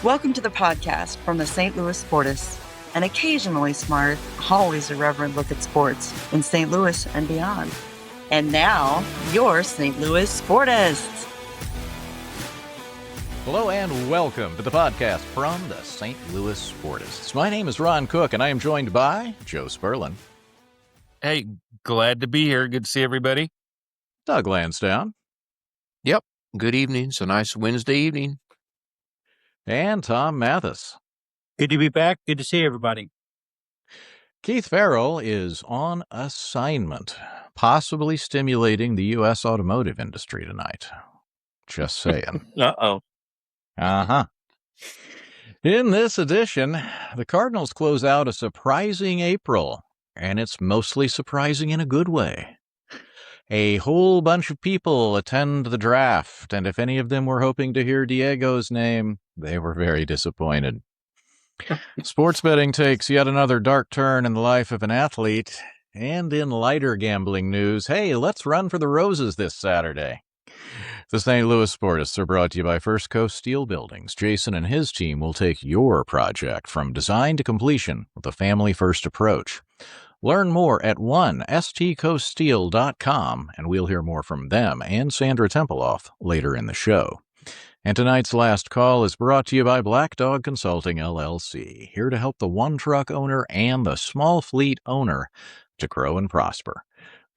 Welcome to the podcast from the St. Louis Sportists, an occasionally smart, always irreverent look at sports in St. Louis and beyond. And now, your St. Louis Sportists. Hello and welcome to the podcast from the St. Louis Sportists. My name is Ron Cook, and I am joined by Joe Sperlin. Hey, glad to be here. Good to see everybody. Doug Lansdowne. Yep. Good evening. It's a nice Wednesday evening. And Tom Mathis. Good to be back. Good to see everybody. Keith Farrell is on assignment, possibly stimulating the U.S. automotive industry tonight. Just saying. Uh-oh. Uh-huh. In this edition, the Cardinals close out a surprising April, and it's mostly surprising in a good way. A whole bunch of people attend the draft, and if any of them were hoping to hear Diego's name, they were very disappointed. Sports betting takes yet another dark turn in the life of an athlete, and in lighter gambling news, hey, let's run for the roses this Saturday. The St. Louis Sportists are brought to you by First Coast Steel Buildings. Jason and his team will take your project from design to completion with a family-first approach. Learn more at 1stcoaststeel.com, and we'll hear more from them and Sandra Templeoff later in the show. And tonight's last call is brought to you by Black Dog Consulting, LLC, here to help the one-truck owner and the small fleet owner to grow and prosper.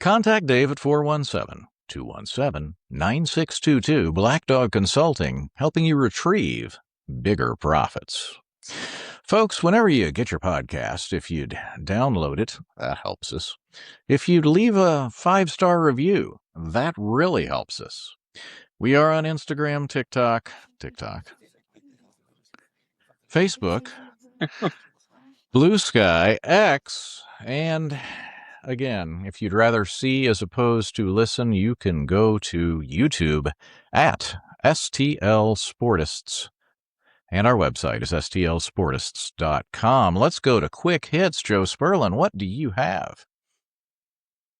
Contact Dave at 417-217-9622. Black Dog Consulting, helping you retrieve bigger profits. Folks, whenever you get your podcast, if you'd download it, that helps us. If you'd leave a 5-star review, that really helps us. We are on Instagram, TikTok, Facebook, Blue Sky, X, and again, if you'd rather see as opposed to listen, you can go to YouTube at STL Sportists. And our website is stlsportists.com. Let's go to quick hits. Joe Sperlin, what do you have?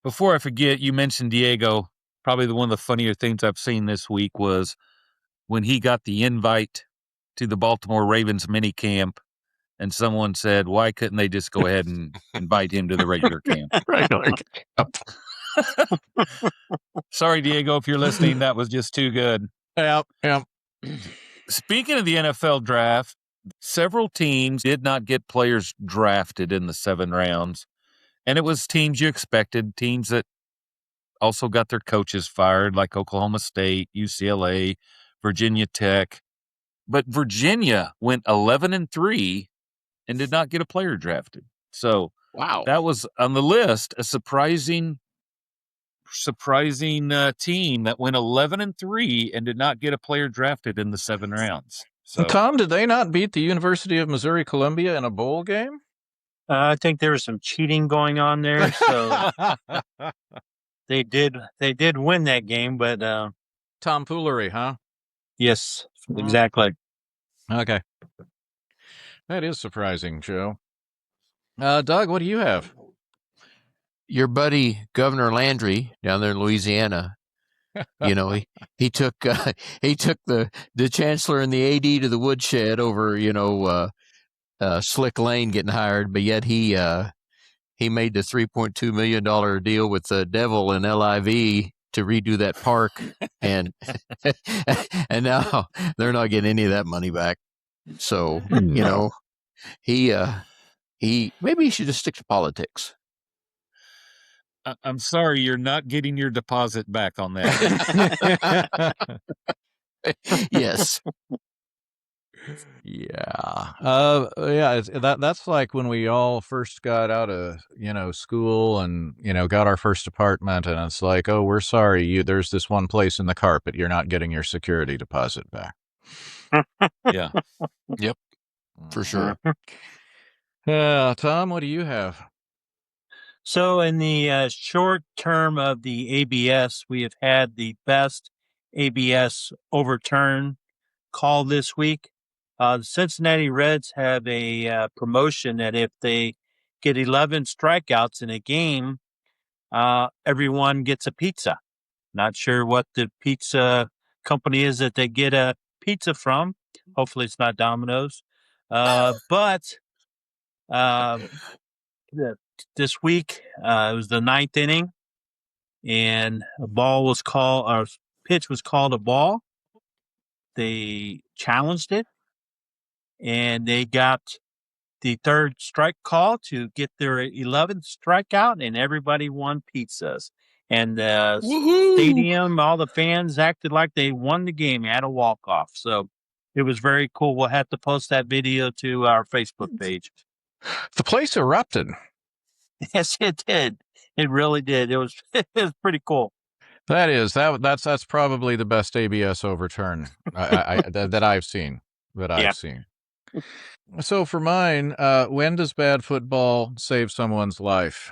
Before I forget, you mentioned Diego. Probably one of the funnier things I've seen this week was when he got the invite to the Baltimore Ravens minicamp, and someone said, why couldn't they just go ahead and invite him to the regular camp? Regular camp. Sorry, Diego, if you're listening, that was just too good. Yep. Speaking of the NFL draft, several teams did not get players drafted in the 7 rounds, and it was teams you expected, teams that also got their coaches fired, like Oklahoma State, UCLA, Virginia Tech. But Virginia went 11-3 and did not get a player drafted. So Wow. that was on the list, a surprising team that went 11-3 and did not get a player drafted in the 7 rounds. So Tom, did they not beat the University of Missouri-Columbia in a bowl game? I think there was some cheating going on there, so they did win that game, but Tomfoolery, huh? yes, exactly. Okay. That is surprising, Joe. Doug, what do you have? Your buddy, Governor Landry, down there in Louisiana, you know, he took the chancellor and the AD to the woodshed over, Slick Lane getting hired, but yet he made the $3.2 million deal with the devil and LIV to redo that park, and and now they're not getting any of that money back. So he maybe he should just stick to politics. I'm sorry, you're not getting your deposit back on that. Yes. Yeah. That's like when we all first got out of, school and, got our first apartment, and it's like, oh, we're sorry, there's this one place in the carpet, you're not getting your security deposit back. Yeah. Yep. For sure. Tom, what do you have? So in the short term of the ABS, we have had the best ABS overturn call this week. The Cincinnati Reds have a promotion that if they get 11 strikeouts in a game, everyone gets a pizza. Not sure what the pizza company is that they get a pizza from, Hopefully it's not Domino's. But this week, it was the ninth inning, and a ball was called, or pitch was called a ball. They challenged it, and they got the third strike call to get their 11th strikeout, and everybody won pizzas. And the stadium, all the fans acted like they won the game, had a walk-off. So it was very cool. We'll have to post that video to our Facebook page. The place erupted. Yes, it did. It really did. It was pretty cool. That's probably the best ABS overturn that I've seen. So for mine, when does bad football save someone's life?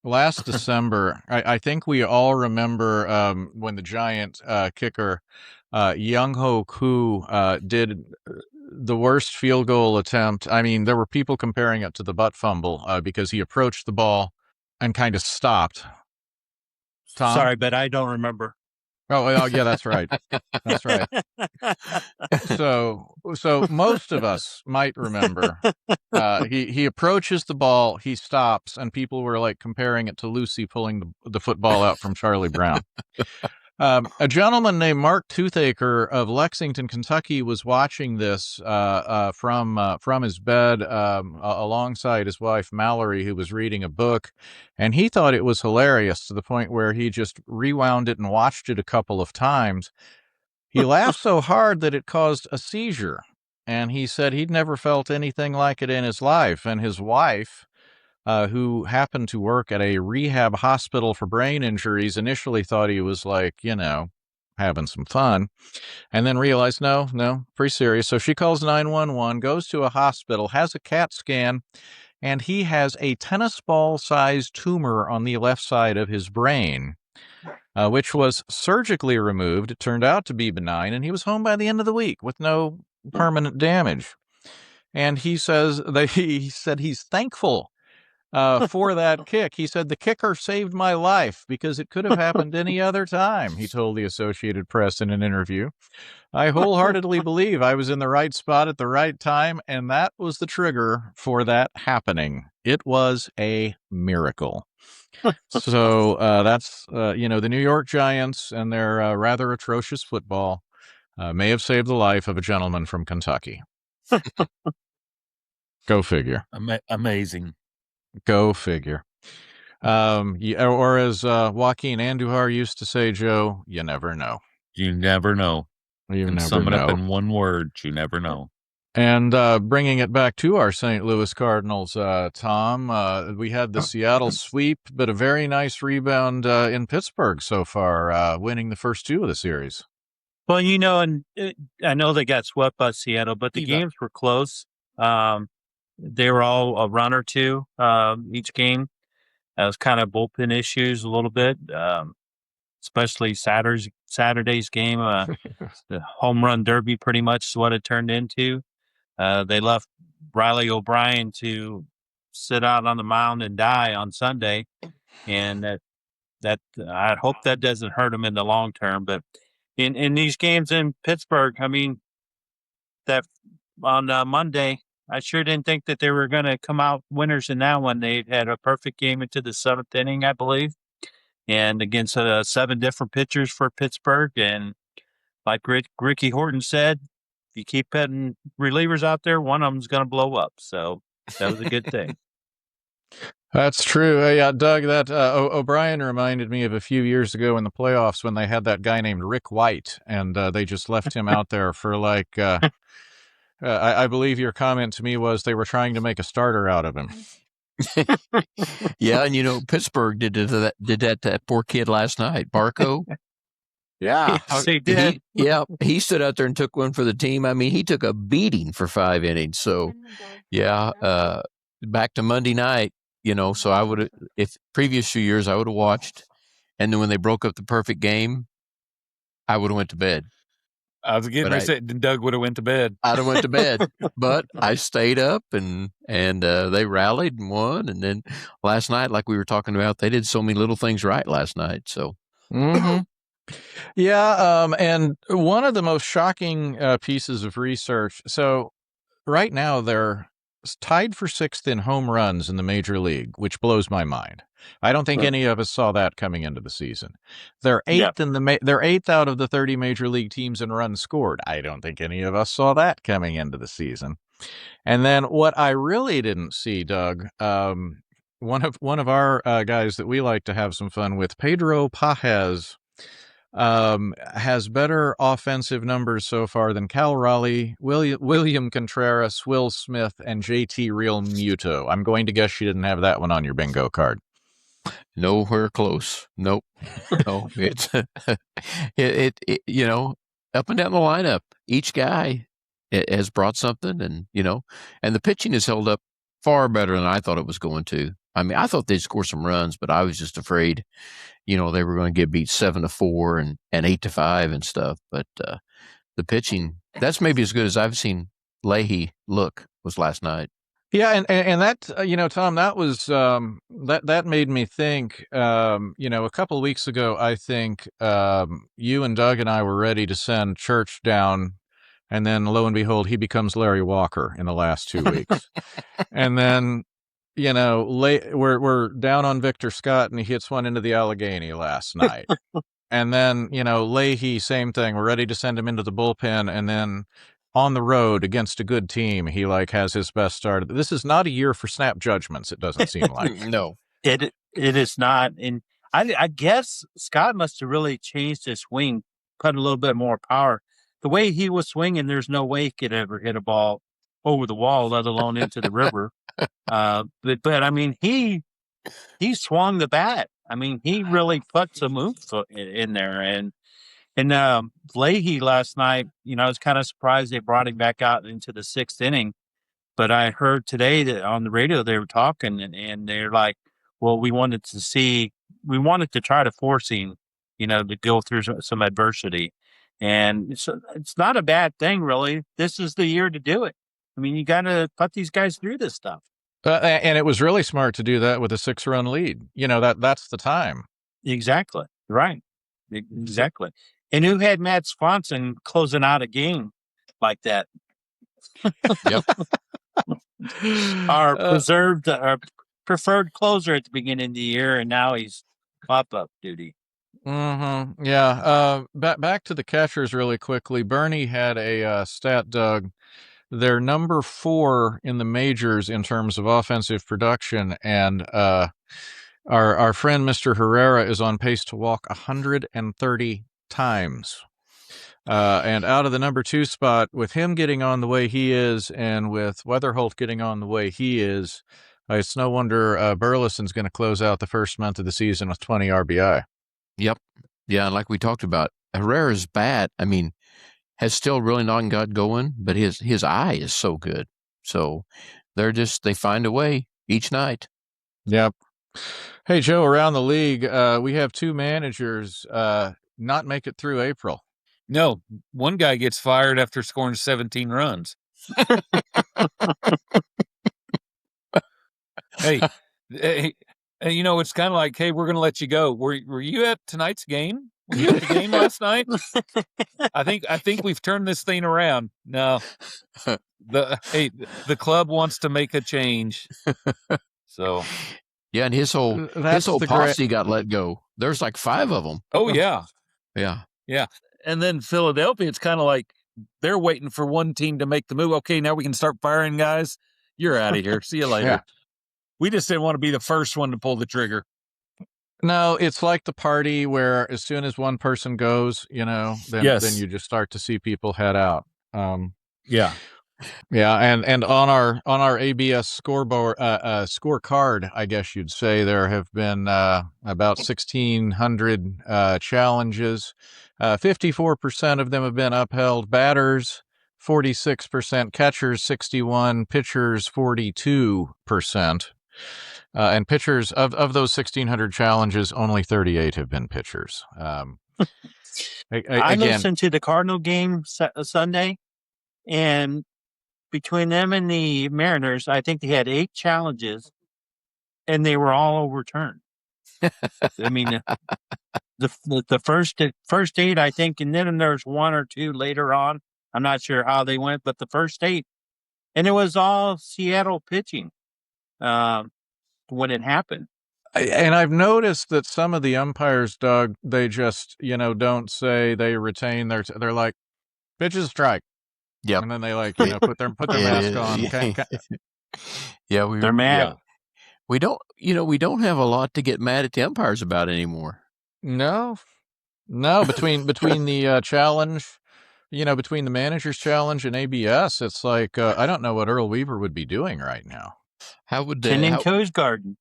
Last December, I think we all remember when the Giant kicker Young-Ho Koo did the worst field goal attempt. I mean, there were people comparing it to the butt fumble because he approached the ball and kind of stopped. Tom? Sorry, but I don't remember. Oh, yeah, that's right. That's right. So most of us might remember. He approaches the ball, he stops, and people were like comparing it to Lucy pulling the football out from Charlie Brown. A gentleman named Mark Toothaker of Lexington, Kentucky, was watching this from his bed alongside his wife Mallory, who was reading a book, and he thought it was hilarious to the point where he just rewound it and watched it a couple of times. He laughed so hard that it caused a seizure, and he said he'd never felt anything like it in his life. And his wife, who happened to work at a rehab hospital for brain injuries, initially thought he was like, having some fun, and then realized, no, pretty serious. So she calls 911, goes to a hospital, has a CAT scan, and he has a tennis ball-sized tumor on the left side of his brain, which was surgically removed. It turned out to be benign, and he was home by the end of the week with no permanent damage. And he said he's thankful for that kick. He said, the kicker saved my life because it could have happened any other time, he told the Associated Press in an interview. I wholeheartedly believe I was in the right spot at the right time, and that was the trigger for that happening. It was a miracle. So that's, the New York Giants and their rather atrocious football may have saved the life of a gentleman from Kentucky. Go figure. Amazing. Go figure. Or as Joaquin Andujar used to say, Joe, you never know. You never know. You never sum it know. up in one word, you never know. And bringing it back to our St. Louis Cardinals, Tom, we had the Seattle sweep, but a very nice rebound in Pittsburgh so far, winning the first two of the series. Well, and I know they got swept by Seattle, but the games were close. They were all a run or two each game. That was kind of bullpen issues a little bit, especially Saturday's game. The home run derby pretty much is what it turned into. They left Riley O'Brien to sit out on the mound and die on Sunday, and that I hope that doesn't hurt him in the long term. But in these games in Pittsburgh, I mean, that on Monday, I sure didn't think that they were going to come out winners in that one. They had a perfect game into the seventh inning, I believe, and against 7 different pitchers for Pittsburgh. And like Ricky Horton said, if you keep putting relievers out there, one of them's going to blow up. So that was a good thing. That's true. Yeah, Doug, that O'Brien reminded me of a few years ago in the playoffs when they had that guy named Rick White, and they just left him out there for like... I believe your comment to me was they were trying to make a starter out of him. Yeah, and Pittsburgh did that to that poor kid last night, Barco. Yeah, yes, they did. He stood out there and took one for the team. I mean, he took a beating for 5 innings. So, back to Monday night, so I would have, if previous few years, I would have watched. And then when they broke up the perfect game, I would have went to bed. I was getting ready to say Doug would have went to bed. I'd have went to bed, but I stayed up and they rallied and won. And then last night, like we were talking about, they did so many little things right last night. So, Yeah, and one of the most shocking pieces of research. So right now they're tied for sixth in home runs in the major league, which blows my mind. I don't think any of us saw that coming into the season. They're eighth they're eighth out of the 30 major league teams in runs scored. I don't think any of us saw that coming into the season. And then what I really didn't see, Doug, one of our guys that we like to have some fun with, Pedro Pajes, has better offensive numbers so far than Cal Raleigh, William Contreras, Will Smith, and JT Real Muto. I'm going to guess you didn't have that one on your bingo card. Nowhere close. Nope. No, it's up and down the lineup. Each guy has brought something, and and the pitching has held up far better than I thought it was going to. I mean, I thought they'd score some runs, but I was just afraid, they were going to get beat 7-4 and 8-5 and stuff. But the pitching, that's maybe as good as I've seen Leahy look was last night. Yeah, and that Tom, that was that made me think. A couple of weeks ago, I think you and Doug and I were ready to send Church down, and then lo and behold, he becomes Larry Walker in the last 2 weeks, and then we're down on Victor Scott, and he hits one into the Allegheny last night, and then Leahy, same thing. We're ready to send him into the bullpen, and then on the road against a good team, he has his best start. This is not a year for snap judgments, it doesn't seem like. No, it is not. And I guess Scott must have really changed his swing, put a little bit more power. The way he was swinging, there's no way he could ever hit a ball over the wall, let alone into the river. But I mean, he swung the bat. I mean, he really put some oomph in there. And Leahy last night, I was kind of surprised they brought him back out into the sixth inning. But I heard today that on the radio they were talking, and they're like, well, we wanted to try to force him, to go through some adversity. And so it's not a bad thing, really. This is the year to do it. I mean, you got to put these guys through this stuff. And it was really smart to do that with a 6-run lead. That's the time. Exactly. Right. Exactly. And who had Matt Swanson closing out a game like that? Yep. Our preferred closer at the beginning of the year, and now he's pop-up duty. Mm-hmm. Yeah. Back to the catchers really quickly. Bernie had a stat, Doug. They're number 4 in the majors in terms of offensive production, and our friend Mr. Herrera is on pace to walk 130 times. And out of the number 2 spot, with him getting on the way he is, and with Weatherholt getting on the way he is, it's no wonder Burleson's going to close out the first month of the season with 20 RBI. Yep. Yeah, and like we talked about, Herrera's bat, I mean, has still really not got going, but his eye is so good. So they find a way each night. Yep. Hey, Joe, around the league, we have 2 managers not make it through April. No, one guy gets fired after scoring 17 runs. Hey, it's kind of like, hey, we're going to let you go. Were you at tonight's game? Were you at the game last night? I think we've turned this thing around. No, the club wants to make a change. So, yeah, and his whole posse got let go. There's like 5 of them. Oh yeah, yeah. And then Philadelphia, it's kind of like they're waiting for one team to make the move. Okay, now we can start firing guys. You're out of here. See you later. Yeah. We just didn't want to be the first one to pull the trigger. No, it's like the party where as soon as one person goes, then you just start to see people head out. Yeah. Yeah, and on our ABS scoreboard scorecard, I guess you'd say there have been about 1,600 challenges. 54% of them have been upheld. Batters, 46%. Catchers, 61%. Pitchers, 42%. And pitchers, of those 1,600 challenges, only 38 have been pitchers. I listened to the Cardinal game Sunday, and between them and the Mariners, I think they had 8 challenges, and they were all overturned. I mean, the first 8, I think, and then there's 1 or 2 later on. I'm not sure how they went, but the first 8, and it was all Seattle pitching when it happened. And I've noticed that some of the umpires, Doug, they just, don't say they retain they're like, pitch is a strike. Yep. And then they put their mask on. Yeah, They're mad. Yeah. We don't have a lot to get mad at the umpires about anymore. No, between the challenge, between the manager's challenge and ABS, it's like, I don't know what Earl Weaver would be doing right now. How would Tending Coast Garden.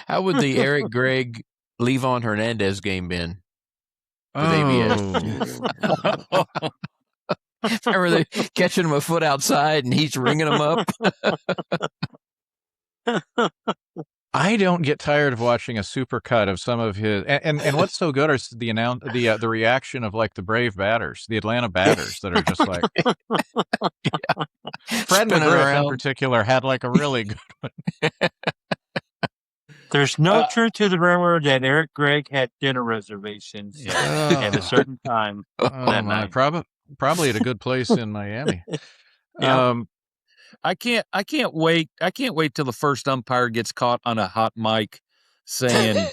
How would the Eric Gregg Levon Hernandez game been with ABS? Remember they catching him a foot outside and he's ringing him up? I don't get tired of watching a supercut of some of his, and what's so good is the reaction of like the brave batters, the Atlanta batters that are just like, Fred McGriff in particular had like a really good one. There's no truth to the rumor that Eric Gregg had dinner reservations at a certain time that night. Probably at a good place in Miami. Yeah. I can't wait. I can't wait till the first umpire gets caught on a hot mic saying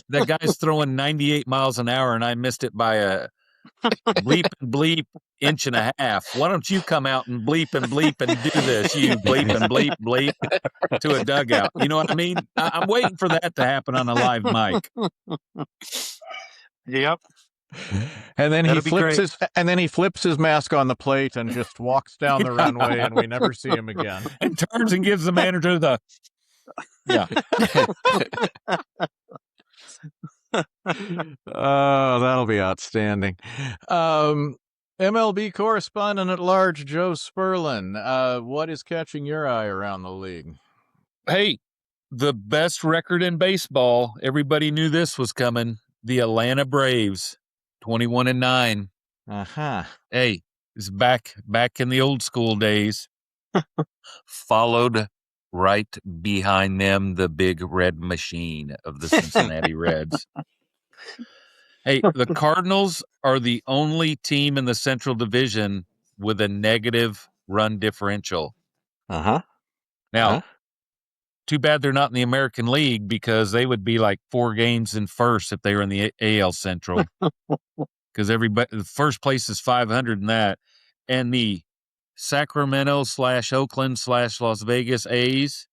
that guy's throwing 98 miles an hour and I missed it by a bleep inch and a half. Why don't you come out and bleep and do this, you bleep and bleep to a dugout? You know what I mean? I'm waiting for that to happen on a live mic. Yep. And then he flips his mask on the plate and just walks down the runway and we never see him again. And turns and gives the manager the Oh, that'll be outstanding. MLB correspondent at large, Joe Sperlin. What is catching your eye around the league? Hey, the best record in baseball. Everybody knew this was coming. The Atlanta Braves, 21-9. Hey, it's back in the old school days. Followed right behind them, the big red machine of the Cincinnati Reds. Hey, the Cardinals are the only team in the Central Division with a negative run differential. Now, too bad they're not in the American League because they would be like 4 games in first if they were in the AL Central. Because the first place is 500 in that. And the Sacramento/Oakland/Las Vegas A's,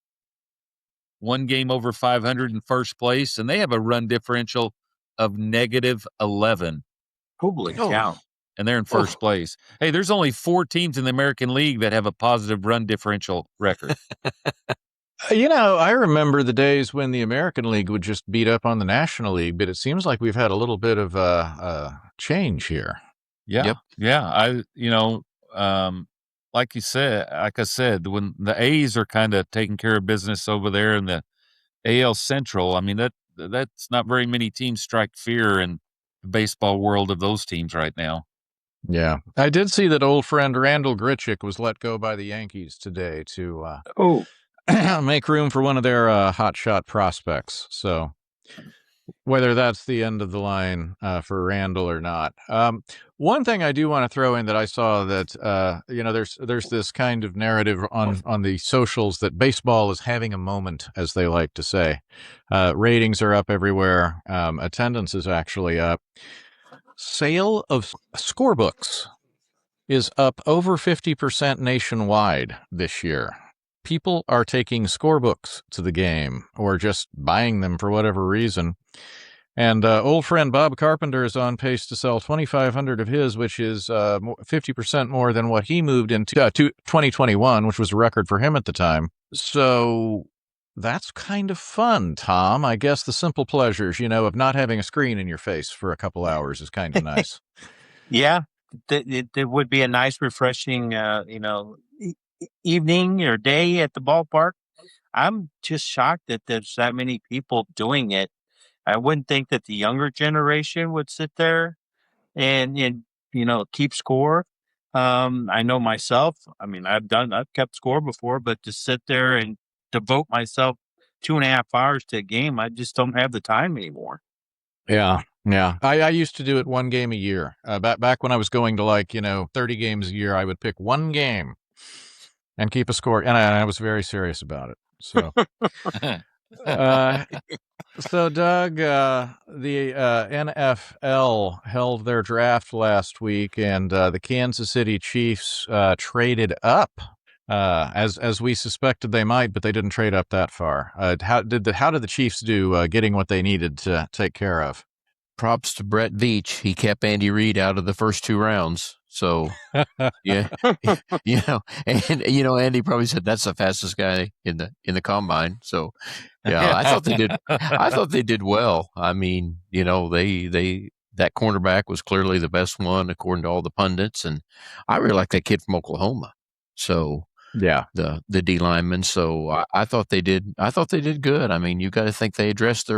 1 game over 500 in first place, and they have a run differential of -11. Holy cow. And they're in first place. Hey, there's only 4 teams in the American League that have a positive run differential record. I remember the days when the American League would just beat up on the National League, but it seems like we've had a little bit of change here. Yeah. Yep. Yeah. Like I said, when the A's are kind of taking care of business over there in the AL Central, I mean, that's not very many teams strike fear in the baseball world of those teams right now. Yeah. I did see that old friend Randall Grichuk was let go by the Yankees today to make room for one of their hotshot prospects. So whether that's the end of the line for Randall or not. One thing I do want to throw in that I saw that, there's this kind of narrative on the socials that baseball is having a moment, as they like to say. Ratings are up everywhere. Attendance is actually up. Sale of scorebooks is up over 50% nationwide this year. People are taking scorebooks to the game or just buying them for whatever reason. And old friend Bob Carpenter is on pace to sell 2,500 of his, which is 50% more than what he moved into 2021, which was a record for him at the time. So that's kind of fun, Tom. I guess the simple pleasures, of not having a screen in your face for a couple hours is kind of nice. Yeah, it would be a nice, refreshing, evening or day at the ballpark. I'm just shocked that there's that many people doing it. I wouldn't think that the younger generation would sit there and keep score. I know myself. I mean, I've kept score before, but to sit there and devote myself 2.5 hours to a game. I just don't have the time anymore. Yeah. I used to do it one game a year. Back when I was going to 30 games a year, I would pick one game and keep a score, and I was very serious about it. So, so Doug, the NFL held their draft last week, and the Kansas City Chiefs traded up, as we suspected they might, but they didn't trade up that far. How did the Chiefs do getting what they needed to take care of? Props to Brett Veach. He kept Andy Reid out of the first 2 rounds. So, yeah, Andy probably said that's the fastest guy in the combine. So, yeah, I thought they did well. I mean, that cornerback was clearly the best one according to all the pundits, and I really like that kid from Oklahoma. So, yeah, the D lineman. So I thought they did. I thought they did good. I mean, you got to think they addressed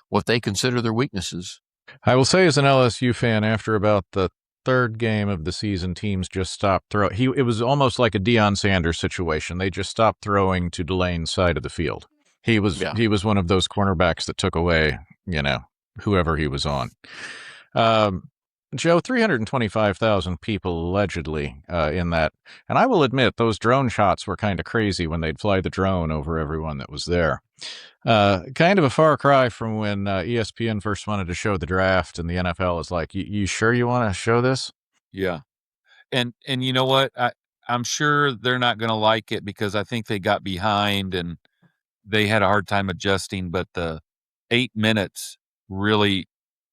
what they consider their weaknesses. I will say, as an LSU fan, after about the third game of the season, teams just stopped throwing. It was almost like a Deion Sanders situation. They just stopped throwing to Delane's side of the field. He was one of those cornerbacks that took away, whoever he was on. Joe, 325,000 people allegedly in that. And I will admit, those drone shots were kind of crazy when they'd fly the drone over everyone that was there. Kind of a far cry from when ESPN first wanted to show the draft, and the NFL is like, you sure you want to show this? Yeah. And you know what? I'm sure they're not going to like it because I think they got behind and they had a hard time adjusting, but the 8 minutes really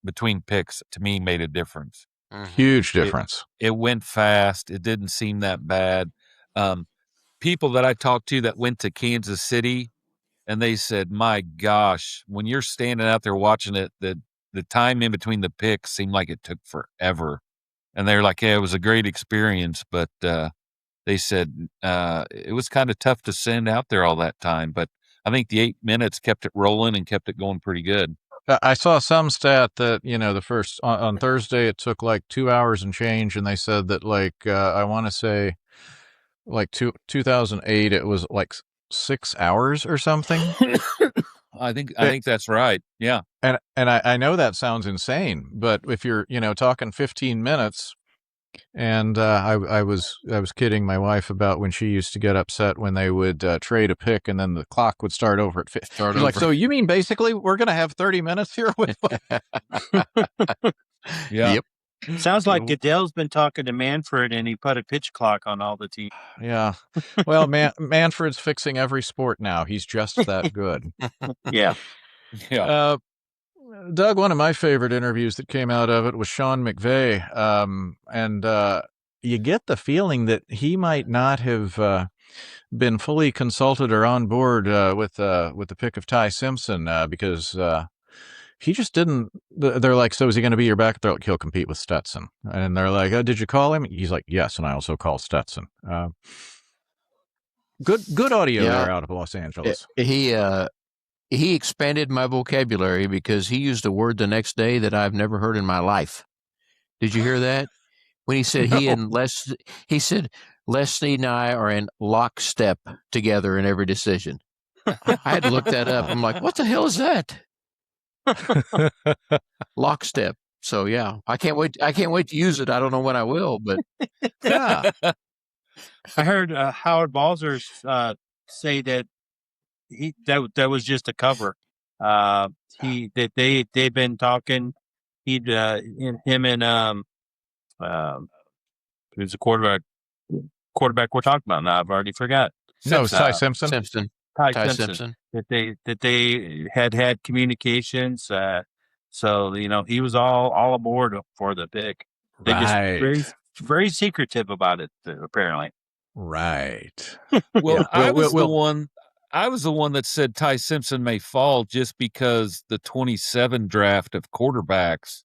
between picks to me made a difference. Huge difference. It went fast. It didn't seem that bad. People that I talked to that went to Kansas City, and they said, my gosh, when you're standing out there watching it, the time in between the picks seemed like it took forever. And they're like, yeah, it was a great experience, but they said it was kind of tough to send out there all that time. But I think the 8 minutes kept it rolling and kept it going pretty good. I saw some stat that, the first on Thursday, it took like 2 hours and change. And they said that I want to say 2008, it was like 6 hours or something. I think that's right. Yeah. And I know that sounds insane, but if you're, talking 15 minutes, and I was kidding my wife about when she used to get upset when they would trade a pick and then the clock would start over at 50. She's like, so you mean basically we're going to have 30 minutes here? Yeah. Yep. Sounds like Goodell's been talking to Manfred and he put a pitch clock on all the teams. Yeah. Well, Manfred's fixing every sport now. He's just that good. Yeah. Yeah. Doug, one of my favorite interviews that came out of it was Sean McVay. And you get the feeling that he might not have been fully consulted or on board with the pick of Ty Simpson because he just didn't. They're like, so is he going to be your back? They're like, he'll compete with Stetson. And they're like, oh, did you call him? He's like, yes, and I also call Stetson. Good audio there out of Los Angeles. He expanded my vocabulary because he used a word the next day that I've never heard in my life. Did you hear that? When he said he said Leslie and I are in lockstep together in every decision. I had to look that up. I'm like, what the hell is that? Lockstep. So yeah, I can't wait to use it. I don't know when I will, but Yeah. I heard Howard Balzer say that that was just a cover. They've been talking. Him and who's the quarterback we're talking about now? I've already forgot. No, Ty Simpson. Ty Simpson. That they had communications. So he was all aboard for the pick. They just very, very secretive about it, apparently. Right. Well, I was the one that said Ty Simpson may fall just because the 27 draft of quarterbacks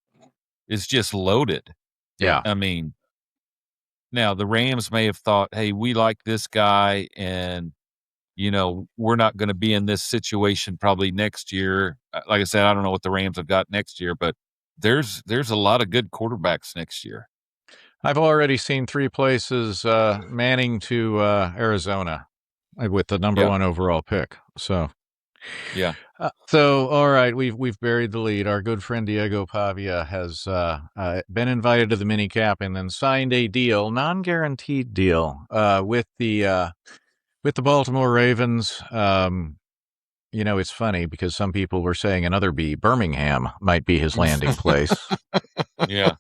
is just loaded. Yeah. I mean, now the Rams may have thought, hey, we like this guy and, we're not going to be in this situation probably next year. Like I said, I don't know what the Rams have got next year, but there's a lot of good quarterbacks next year. I've already seen 3 places manning to Arizona with the number 1 overall pick. So Yeah. So, all right, we've buried the lead. Our good friend Diego Pavia has been invited to the mini cap and then signed a deal, non-guaranteed deal, with the Baltimore Ravens. It's funny because some people were saying another Birmingham might be his landing place. Yeah.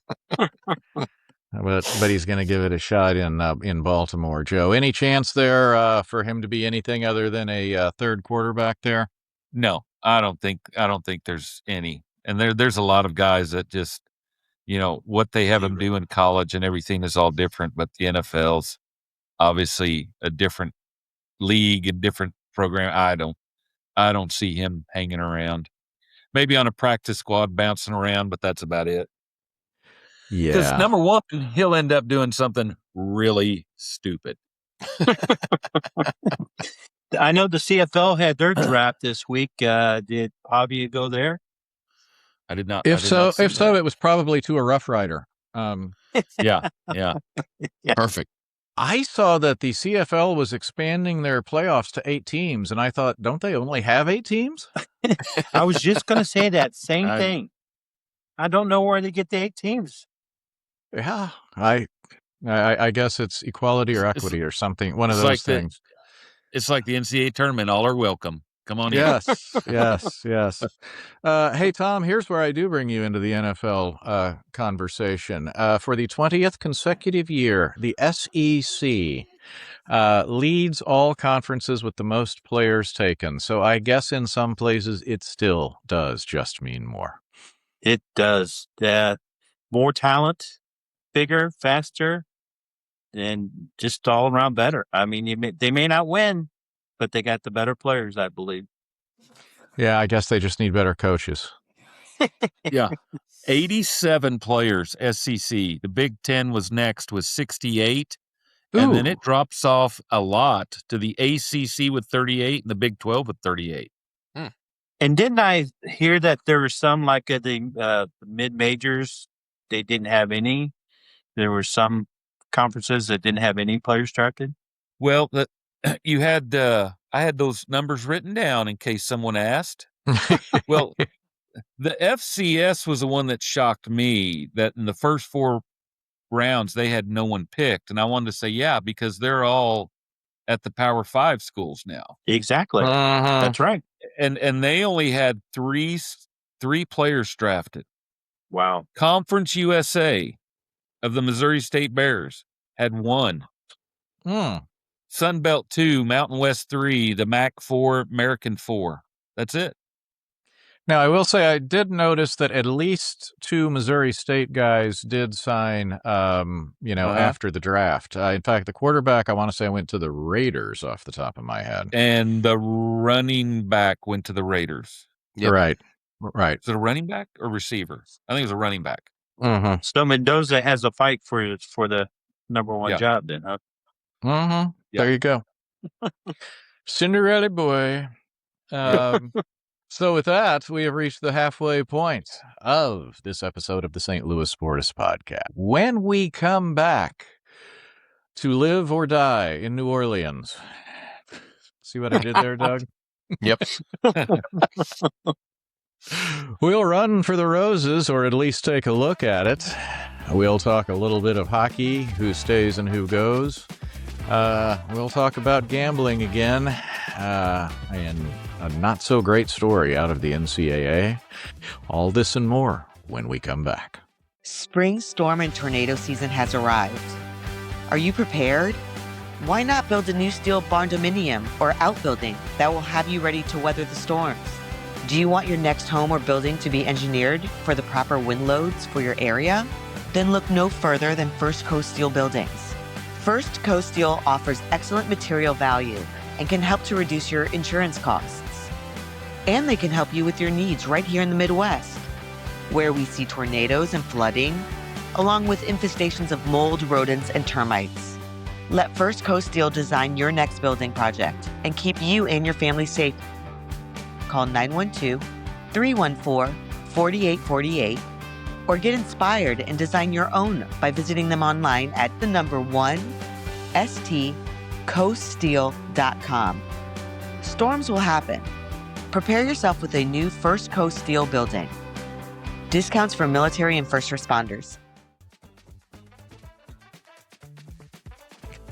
But he's going to give it a shot in Baltimore. Joe, any chance there for him to be anything other than a third quarterback there? No, I don't think there's any. And there's a lot of guys that just, what they have them do in college and everything is all different. But the NFL's obviously a different league and different program. I don't see him hanging around. Maybe on a practice squad bouncing around, but that's about it. Yeah. Because number one, he'll end up doing something really stupid. I know the CFL had their draft this week. Did Pavia go there? I did not. If so, it was probably to a Rough Rider. Yeah. Perfect. I saw that the CFL was expanding their playoffs to 8 teams, and I thought, don't they only have 8 teams? I was just going to say that same thing. I don't know where they get the 8 teams. Yeah, I guess it's equality or equity or something. One of those things. It's like the NCAA tournament. All are welcome. Come on in. Yes. Hey, Tom, here's where I do bring you into the NFL conversation. For the 20th consecutive year, the SEC leads all conferences with the most players taken. So I guess in some places it still does just mean more. It does. More talent, bigger, faster, and just all around better. I mean, they may not win, but they got the better players, I believe. Yeah, I guess they just need better coaches. Yeah. 87 players, SEC. The Big Ten was next with 68. Ooh. And then it drops off a lot to the ACC with 38 and the Big 12 with 38. And didn't I hear that there were some, like at the mid-majors, they didn't have any? There were some conferences that didn't have any players drafted? Well, you had I had those numbers written down in case someone asked. Well, the FCS was the one that shocked me, that in the first 4 rounds they had no one picked, and I wanted to say, yeah, because they're all at the Power 5 schools now. Exactly. That's right. And they only had three players drafted. Wow. Conference USA of the Missouri State Bears had 1. Sun Belt 2, Mountain West 3, the MAC 4, American 4. That's it. Now, I will say I did notice that at least 2 Missouri State guys did sign, after the draft. In fact, the quarterback, I want to say, went to the Raiders off the top of my head. And the running back went to the Raiders. Yep. Right. Is it a running back or receiver? I think it was a running back. Mm-hmm. So Mendoza has a fight for the number 1 job then, huh? Mm-hmm. Yeah. There you go. Cinderella boy. So with that, we have reached the halfway point of this episode of the St. Louis Sportists podcast. When we come back to live or die in New Orleans. See what I did there, Doug? Yep. We'll run for the roses, or at least take a look at it. We'll talk a little bit of hockey, who stays and who goes. We'll talk about gambling again, and a not-so-great story out of the NCAA. All this and more when we come back. Spring storm and tornado season has arrived. Are you prepared? Why not build a new steel barn dominium or outbuilding that will have you ready to weather the storms? Do you want your next home or building to be engineered for the proper wind loads for your area? Then look no further than First Coast Steel Buildings. First Coast Steel offers excellent material value and can help to reduce your insurance costs. And they can help you with your needs right here in the Midwest, where we see tornadoes and flooding, along with infestations of mold, rodents, and termites. Let First Coast Steel design your next building project and keep you and your family safe. Call 912-314-4848 or get inspired and design your own by visiting them online at 1stcoaststeel.com. Storms will happen, Prepare yourself with a new First Coast Steel building. Discounts for military and first responders.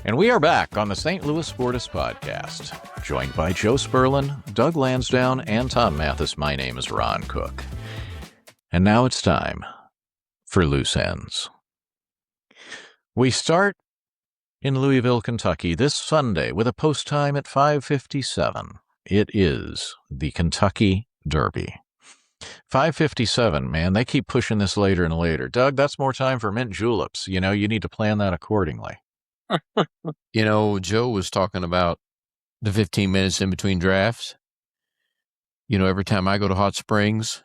And we are back on the St. Louis Sportists podcast, joined by Joe Sperlin, Doug Lansdowne, and Tom Mathis. My name is Ron Cook. And now it's time for Loose Ends. We start in Louisville, Kentucky this Sunday with a post time at 5:57. It is the Kentucky Derby. 5:57, man, they keep pushing this later and later. Doug, that's more time for mint juleps. You need to plan that accordingly. Joe was talking about the 15 minutes in between drafts. Every time I go to Hot Springs,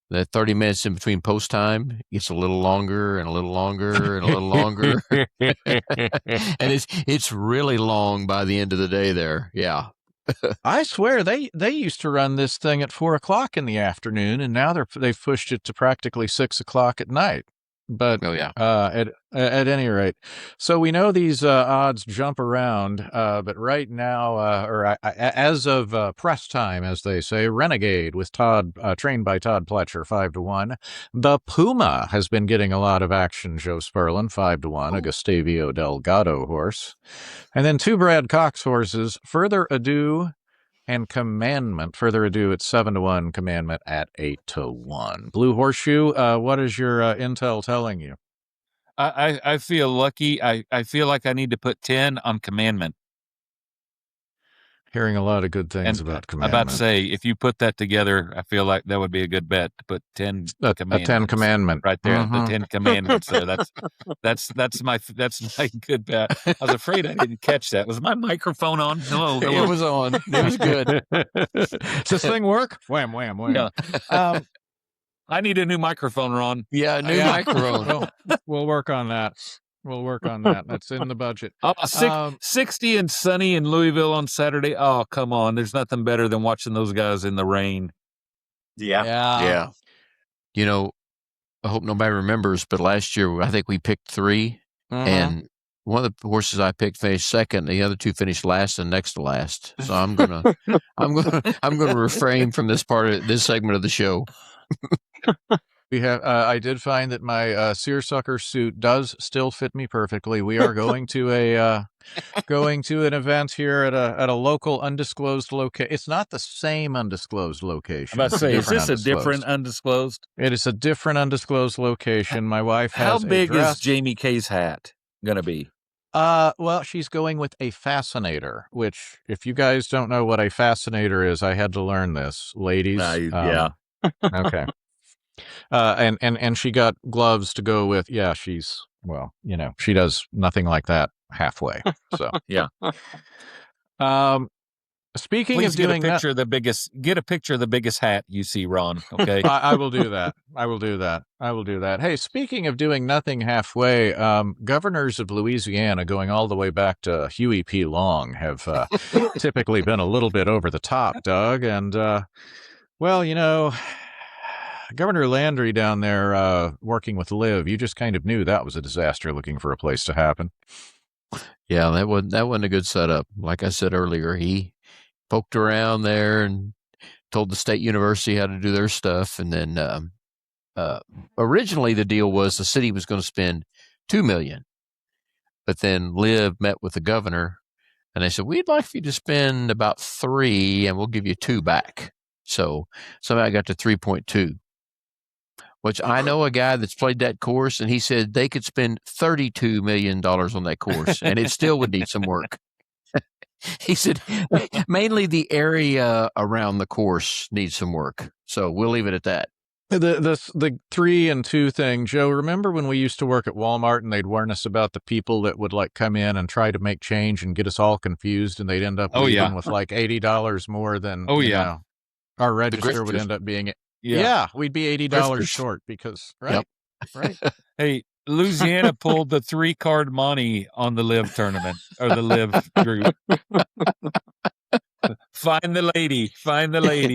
that 30 minutes in between post time gets a little longer and a little longer and a little longer. And it's really long by the end of the day there. Yeah. I swear they used to run this thing at 4:00 in the afternoon, and now they've pushed it to practically 6:00 at night. But at any rate, so we know these odds jump around. But right now, as of press time, as they say, Renegade with Todd, trained by Todd Pletcher, 5-1. The Puma has been getting a lot of action. Joe Sperlin, 5-1, a Gustavio Delgado horse, and then two Brad Cox horses. Further Ado and Commandment. Further Ado at 7-1, Commandment at 8-1. Blue Horseshoe, what is your intel telling you? I feel lucky. I feel like I need to put 10 on Commandment. Hearing a lot of good things about Commandment. I'm about to say, if you put that together, I feel like that would be a good bet to put 10 a Commandments. 10 Commandment. Right there, the 10 Commandments. So that's my good bet. I was afraid I didn't catch that. Was my microphone on? No, It was on. It was good. Does this thing work? Wham, wham, wham. Yeah. I need a new microphone, Ron. Yeah, new microphone. We'll work on that. That's in the budget. 60 and sunny in Louisville on Saturday. Oh, come on. There's nothing better than watching those guys in the rain. Yeah. I hope nobody remembers, but last year I think we picked 3, and one of the horses I picked finished second. The other 2 finished last and next to last. So I'm gonna refrain from this this segment of the show. We have. I did find that my seersucker suit does still fit me perfectly. We are going to an event here at a local undisclosed location. It's not the same undisclosed location. I'm about to say, is this a different undisclosed? It is a different undisclosed location. My wife has. How big is Jamie K's hat going to be? Well, she's going with a fascinator, which, if you guys don't know what a fascinator is, I had to learn this, ladies. Yeah. Okay. And she got gloves to go with. Yeah, she does nothing like that halfway. So yeah. Speaking Please of doing get a picture of the biggest hat you see, Ron. Okay. I will do that. I will do that. Hey, speaking of doing nothing halfway, governors of Louisiana, going all the way back to Huey P. Long, have typically been a little bit over the top, Doug. And Governor Landry down there working with Liv, you just kind of knew that was a disaster looking for a place to happen. Yeah, that wasn't a good setup. Like I said earlier, he poked around there and told the state university how to do their stuff. And then originally the deal was the city was going to spend $2 million. But then Liv met with the governor and they said, we'd like you to spend about $3 million and we'll give you $2 million back. So somehow I got to 3.2. Which I know a guy that's played that course, and he said they could spend $32 million on that course, and it still would need some work. He said mainly the area around the course needs some work. So we'll leave it at that. The 3 and 2 thing, Joe, remember when we used to work at Walmart and they'd warn us about the people that would come in and try to make change and get us all confused, and they'd end up leaving with $80 more than our register would end up being. Yeah, we'd be $80 short because, right? Right. Hey, Louisiana pulled the 3-card money on the Liv tournament or the Liv group. Find the lady,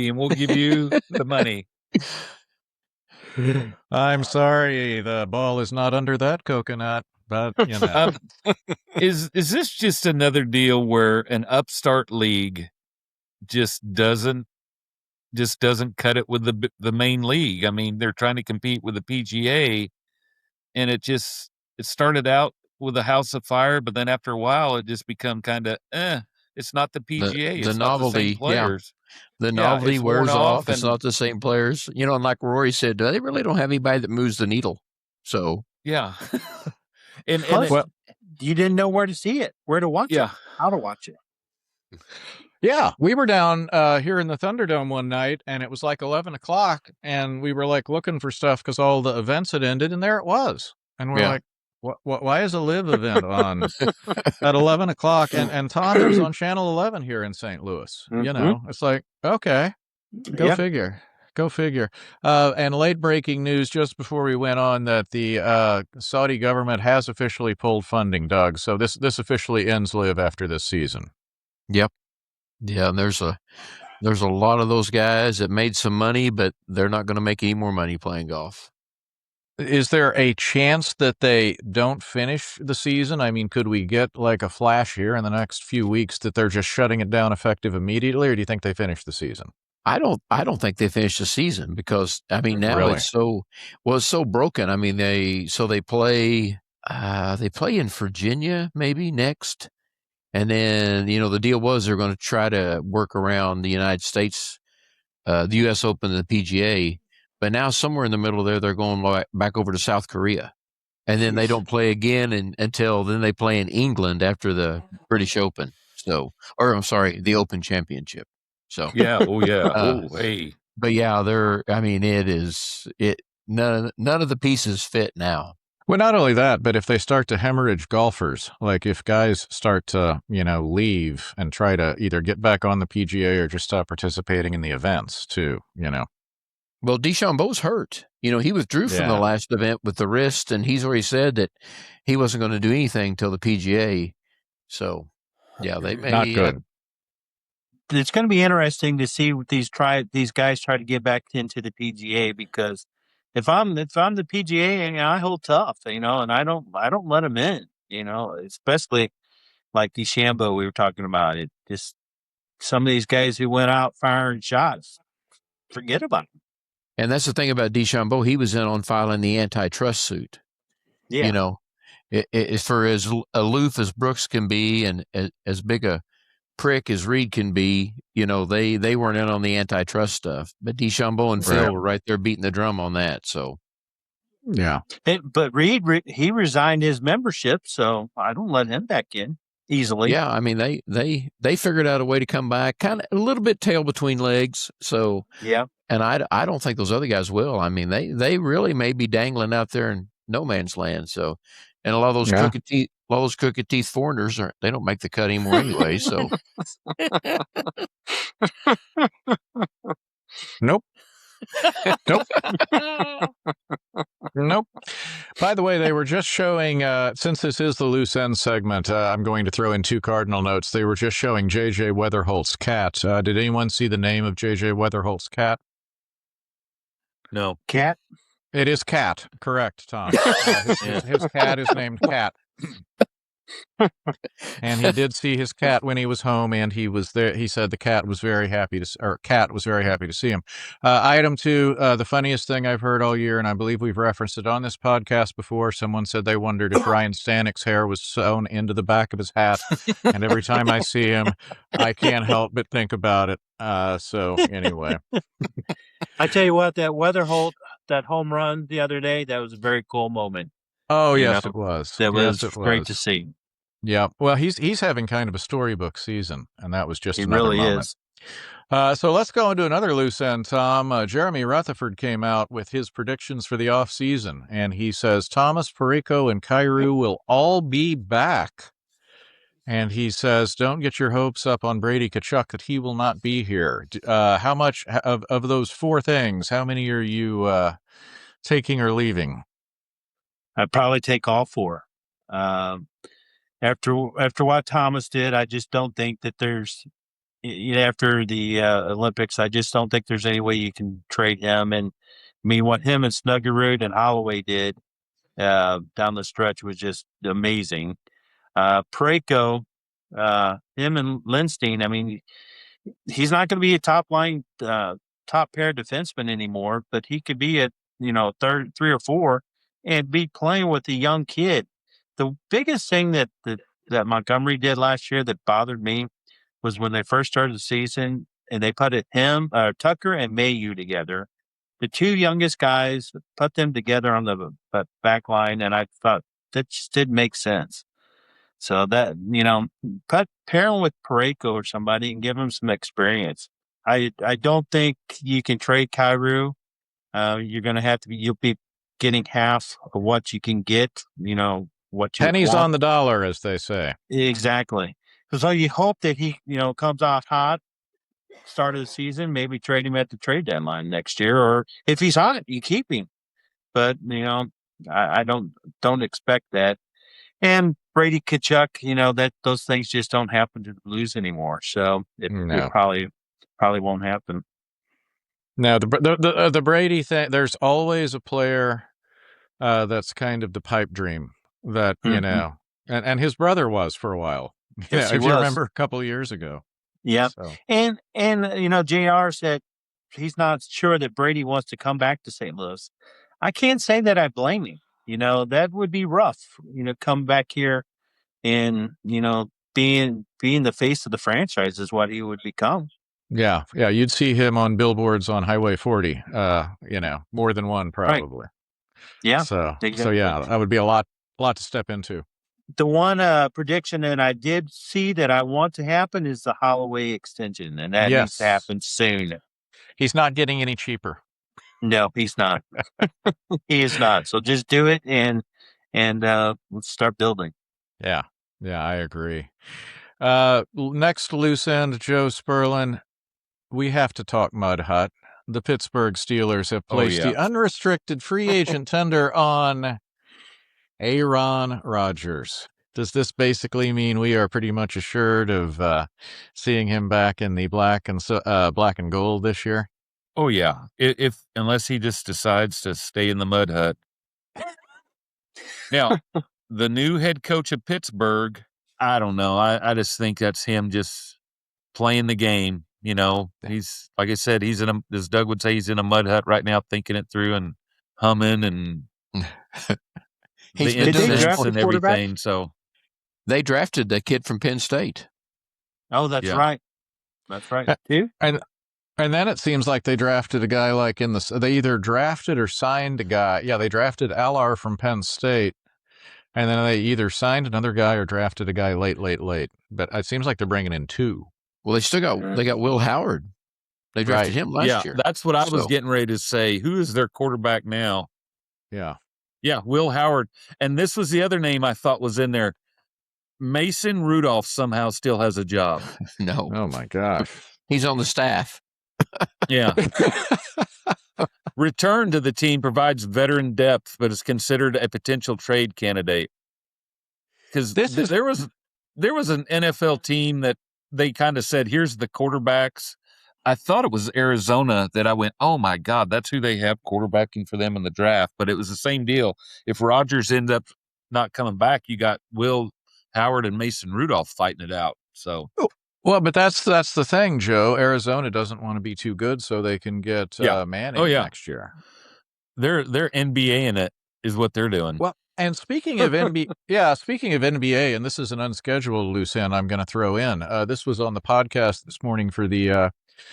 and we'll give you the money. I'm sorry, the ball is not under that coconut, but is this just another deal where an upstart league just doesn't just doesn't cut it with the main league. I mean, they're trying to compete with the PGA, and it started out with a house of fire, but then after a while, it just become kind of it's not the PGA. The It's not the same novelty, players. the Yeah, novelty it's worn wears off. It's and not the same players, and like Rory said, they really don't have anybody that moves the needle. So yeah, and Plus, Well- you didn't know where to see it, where to watch yeah. it, how to watch it. Yeah, we were down here in the Thunderdome one night, and it was like 11 o'clock, and we were like looking for stuff because all the events had ended, and there it was. And we're Yeah. like, why is a live event on at 11 o'clock? And Tom, it was on Channel 11 here in St. Louis. You know, it's like, okay, go figure. Go figure. And late breaking news just before we went on that the Saudi government has officially pulled funding, Doug. So this officially ends live after this season. Yep. Yeah, and there's a lot of those guys that made some money, but they're not going to make any more money playing golf. Is there a chance that they don't finish the season? I mean, could we get like a flash here in the next few weeks that they're just shutting it down effective immediately, or do you think they finish the season? I don't think they finish the season because I mean now Really? it's so broken. I mean they play in Virginia maybe next. And then, the deal was they're going to try to work around the United States, the U.S. Open and the PGA. But now somewhere in the middle there, they're going back over to South Korea. And then they don't play again until then they play in England after the British Open. So, or I'm sorry, the Open Championship. So, Yeah. Oh, yeah. Hey. But yeah, none of the pieces fit now. Well, not only that, but if they start to hemorrhage golfers, like if guys start to, leave and try to either get back on the PGA or just stop participating in the events too, Well, DeChambeau's hurt. He withdrew from the last event with the wrist, and he's already said that he wasn't going to do anything till the PGA. So, yeah, they may not good. It's going to be interesting to see what these guys try to get back into the PGA, because if I'm the PGA, I hold tough, and I don't let them in, especially like DeChambeau we were talking about. It just some of these guys who went out firing shots, forget about them. And that's the thing about DeChambeau. He was in on filing the antitrust suit. Yeah. It's for as aloof as Brooks can be and as big a prick as Reed can be, they weren't in on the antitrust stuff. But DeChambeau and Phil were right there beating the drum on that. So, yeah. But Reed, he resigned his membership, so I don't let him back in easily. Yeah, I mean they figured out a way to come back, kind of a little bit tail between legs. So yeah. And I don't think those other guys will. I mean, they really may be dangling out there in no man's land. So, and a lot of those crooked teeth foreigners they don't make the cut anymore anyway. So, nope. Nope. By the way, they were just showing, since this is the loose end segment, I'm going to throw in two Cardinal notes. They were just showing J.J. Weatherholt's cat. Did anyone see the name of J.J. Weatherholt's cat? No. Cat? It is Cat. Correct, Tom. His cat is named Cat. And he did see his cat when he was home, and he was there. He said the cat was very happy to see him. Item 2, the funniest thing I've heard all year, and I believe we've referenced it on this podcast before. Someone said they wondered if Ryan Stanek's hair was sewn into the back of his hat, and every time I see him, I can't help but think about it. So anyway, I tell you what, that Weatherholt, that home run the other day, that was a very cool moment. Oh, yes, it was. That was great to see. Yeah. Well, he's having kind of a storybook season, and that was just another really moment. Is. So let's go into another loose end, Tom. Jeremy Rutherford came out with his predictions for the offseason, and he says Thomas, Perico, and Kyrou will all be back. And he says, don't get your hopes up on Brady Tkachuk that he will not be here. How much of those four things, how many are you taking or leaving? I'd probably take all four. After what Thomas did, I just don't think that there's, after the Olympics, I just don't think there's any way you can trade him. And I mean, what him and Snuggerud and Holloway did down the stretch was just amazing. Parayko, him and Lindstein, I mean, he's not going to be a top line top pair defenseman anymore, but he could be at, third, 3 or 4 and be playing with a young kid. The biggest thing that Montgomery did last year that bothered me was when they first started the season and they put Tucker and Mayu together, the two youngest guys, put them together on the back line, and I thought that just didn't make sense. So that, pair him with Parayko or somebody and give him some experience. I don't think you can trade Kyrou. You're going to you'll be getting half of what you can get, what you Pennies want. on the dollar, as they say. Exactly. So you hope that he, comes off hot, start of the season, maybe trade him at the trade deadline next year, or if he's hot, you keep him. But, I don't expect that. And Brady Tkachuk, that those things just don't happen to the Blues anymore. So it probably won't happen. Now, the Brady thing, there's always a player that's kind of the pipe dream that, and his brother was for a while. Yes, if you remember a couple of years ago. Yeah. So. And JR said he's not sure that Brady wants to come back to St. Louis. I can't say that I blame him. That would be rough, come back here and, being the face of the franchise is what he would become. Yeah. You'd see him on billboards on Highway 40, more than one probably. Right. Yeah. So exactly. That would be a lot to step into. The one prediction that I did see that I want to happen is the Holloway extension, and that needs to happen soon. He's not getting any cheaper. No, he's not. He is not. So just do it and let's start building. Yeah, I agree. Next loose end, Joe Sperlin. We have to talk Mud Hut. The Pittsburgh Steelers have placed the unrestricted free agent tender on Aaron Rodgers. Does this basically mean we are pretty much assured of seeing him back in the black and gold this year? Oh yeah, unless he just decides to stay in the Mud Hut. Now, the new head coach of Pittsburgh, I don't know. I just think that's him just playing the game. He's, like I said, he's as Doug would say, he's in a mud hut right now, thinking it through and humming and the incense and everything. So they drafted the kid from Penn State. Oh, that's right. That's right. Too. And then it seems like they drafted a guy like they either drafted or signed a guy. Yeah, they drafted Allar from Penn State. And then they either signed another guy or drafted a guy late. But it seems like they're bringing in two. Well, they got Will Howard. They drafted him last year. That's what I was getting ready to say. Who is their quarterback now? Yeah. Yeah, Will Howard. And this was the other name I thought was in there. Mason Rudolph somehow still has a job. No. Oh, my gosh. He's on the staff. Yeah. Return to the team provides veteran depth, but is considered a potential trade candidate. Because there was an NFL team that they kind of said, here's the quarterbacks. I thought it was Arizona that I went, oh my God, that's who they have quarterbacking for them in the draft. But it was the same deal. If Rodgers ends up not coming back, you got Will Howard and Mason Rudolph fighting it out. So. Well, but that's the thing, Joe. Arizona doesn't want to be too good, so they can get Manning next year. They're NBA in it is what they're doing. Well, and speaking of NBA, and this is an unscheduled loose end I'm going to throw in. This was on the podcast this morning for the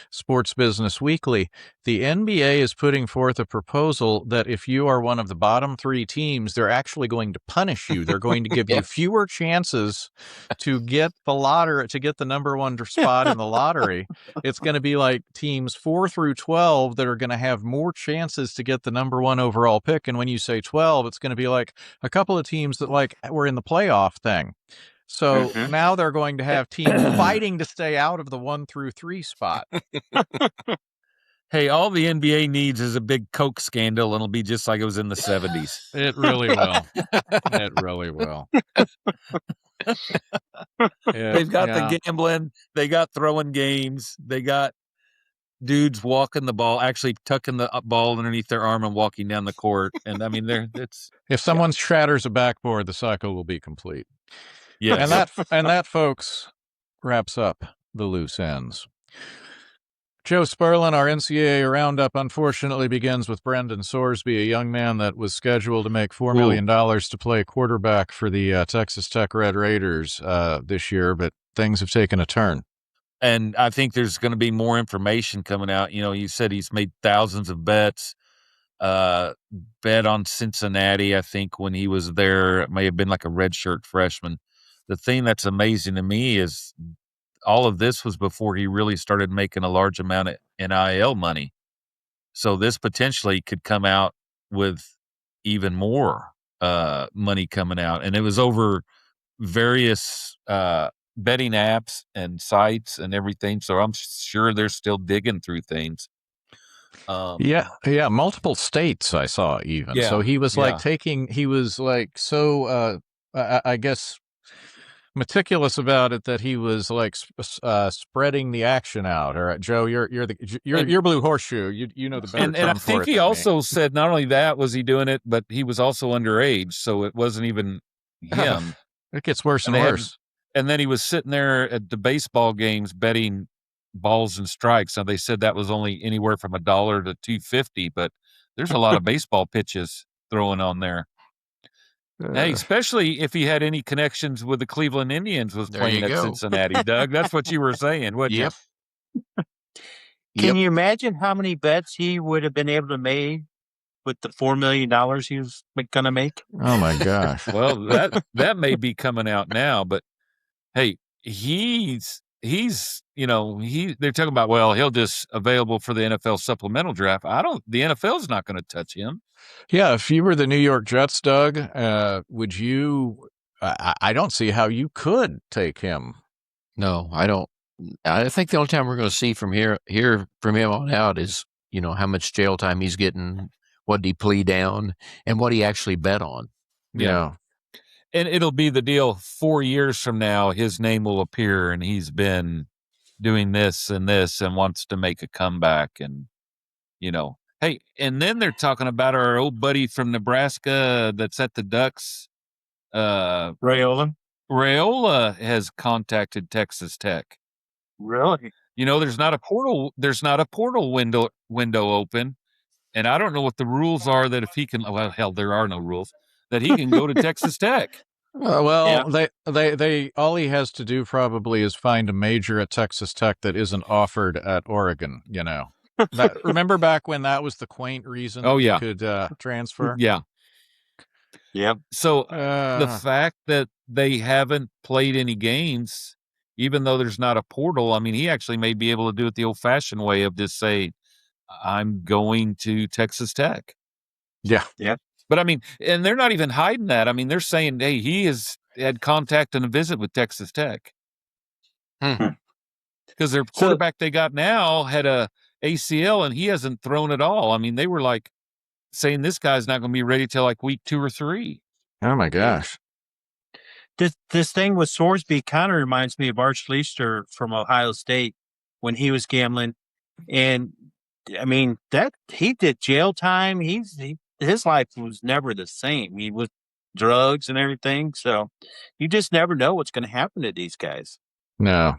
Sports Business Weekly. The NBA is putting forth a proposal that if you are one of the bottom three teams, they're actually going to punish you. They're going to give you fewer chances to get the number one spot in the lottery. It's going to be like teams 4 through 12 that are going to have more chances to get the number one overall pick. And when you say 12, it's going to be like a couple of teams that were in the playoff thing. So now they're going to have teams fighting to stay out of the 1 through 3 spot. Hey, all the NBA needs is a big Coke scandal, and it'll be just like it was in the 70s. It really will. It really will. They've got the gambling. They got throwing games. They got dudes walking the ball, actually tucking the ball underneath their arm and walking down the court. And I mean, if someone shatters a backboard, the cycle will be complete. Yeah, and that, folks, wraps up the loose ends. Joe Sperlin, our NCAA roundup, unfortunately begins with Brendan Sorsby, a young man that was scheduled to make $4 million to play quarterback for the Texas Tech Red Raiders this year, but things have taken a turn. And I think there's going to be more information coming out. You know, you said he's made thousands of bets. Bet on Cincinnati, I think, when he was there. It may have been like a redshirt freshman. The thing that's amazing to me is all of this was before he really started making a large amount of NIL money. So this potentially could come out with even more money coming out. And it was over various betting apps and sites and everything. So I'm sure they're still digging through things. Yeah, multiple states I saw even. Yeah, So he was yeah. I guess meticulous about it that he was like spreading the action out. Or Joe, you're Blue Horseshoe. You know the better and term I for think it he than me. also said not only that was he doing it, but he was also underage, so it wasn't even him. It gets worse and worse. And then he was sitting there at the baseball games betting balls and strikes. Now they said that was only anywhere from $1 to $2.50, but there's a lot of baseball pitches throwing on there. Hey, especially if he had any connections with the Cleveland Indians was There playing you at go. Cincinnati, Doug. That's what you were saying, wouldn't Yep. you? Can you imagine how many bets he would have been able to make with the $4 million he was going to make? Oh my gosh. Well, that may be coming out now, but hey, he's they're talking about, well, he'll just available for the NFL supplemental draft. The NFL's not going to touch him. Yeah, if you were the New York Jets, Doug, would you? I don't see how you could take him. No, I don't. I think the only time we're going to see from here from him on out is, how much jail time he's getting, what did he plea down, and what he actually bet on. Yeah. And it'll be the deal 4 years from now, his name will appear and he's been doing this and wants to make a comeback. And, hey, and then they're talking about our old buddy from Nebraska that's at the Ducks. Rayola? Rayola has contacted Texas Tech. Really? There's not a portal window open. And I don't know what the rules are that if he can, well, hell, there are no rules that he can go to Texas Tech. They all he has to do probably is find a major at Texas Tech that isn't offered at Oregon. Remember back when that was the quaint reason you could transfer? Yeah. Yep. So the fact that they haven't played any games, even though there's not a portal, I mean, he actually may be able to do it the old-fashioned way of just say, I'm going to Texas Tech. Yeah. Yeah. But I mean, and they're not even hiding that. I mean, they're saying, hey, he has had contact and a visit with Texas Tech. Because their quarterback they got now had a ACL and he hasn't thrown at all. I mean, they were like saying this guy's not going to be ready till like week 2 or 3. Oh my gosh. This thing with Sorsby kind of reminds me of Arch Leister from Ohio State when he was gambling. And I mean, that he did jail time. His life was never the same. He was drugs and everything. So you just never know what's going to happen to these guys. No,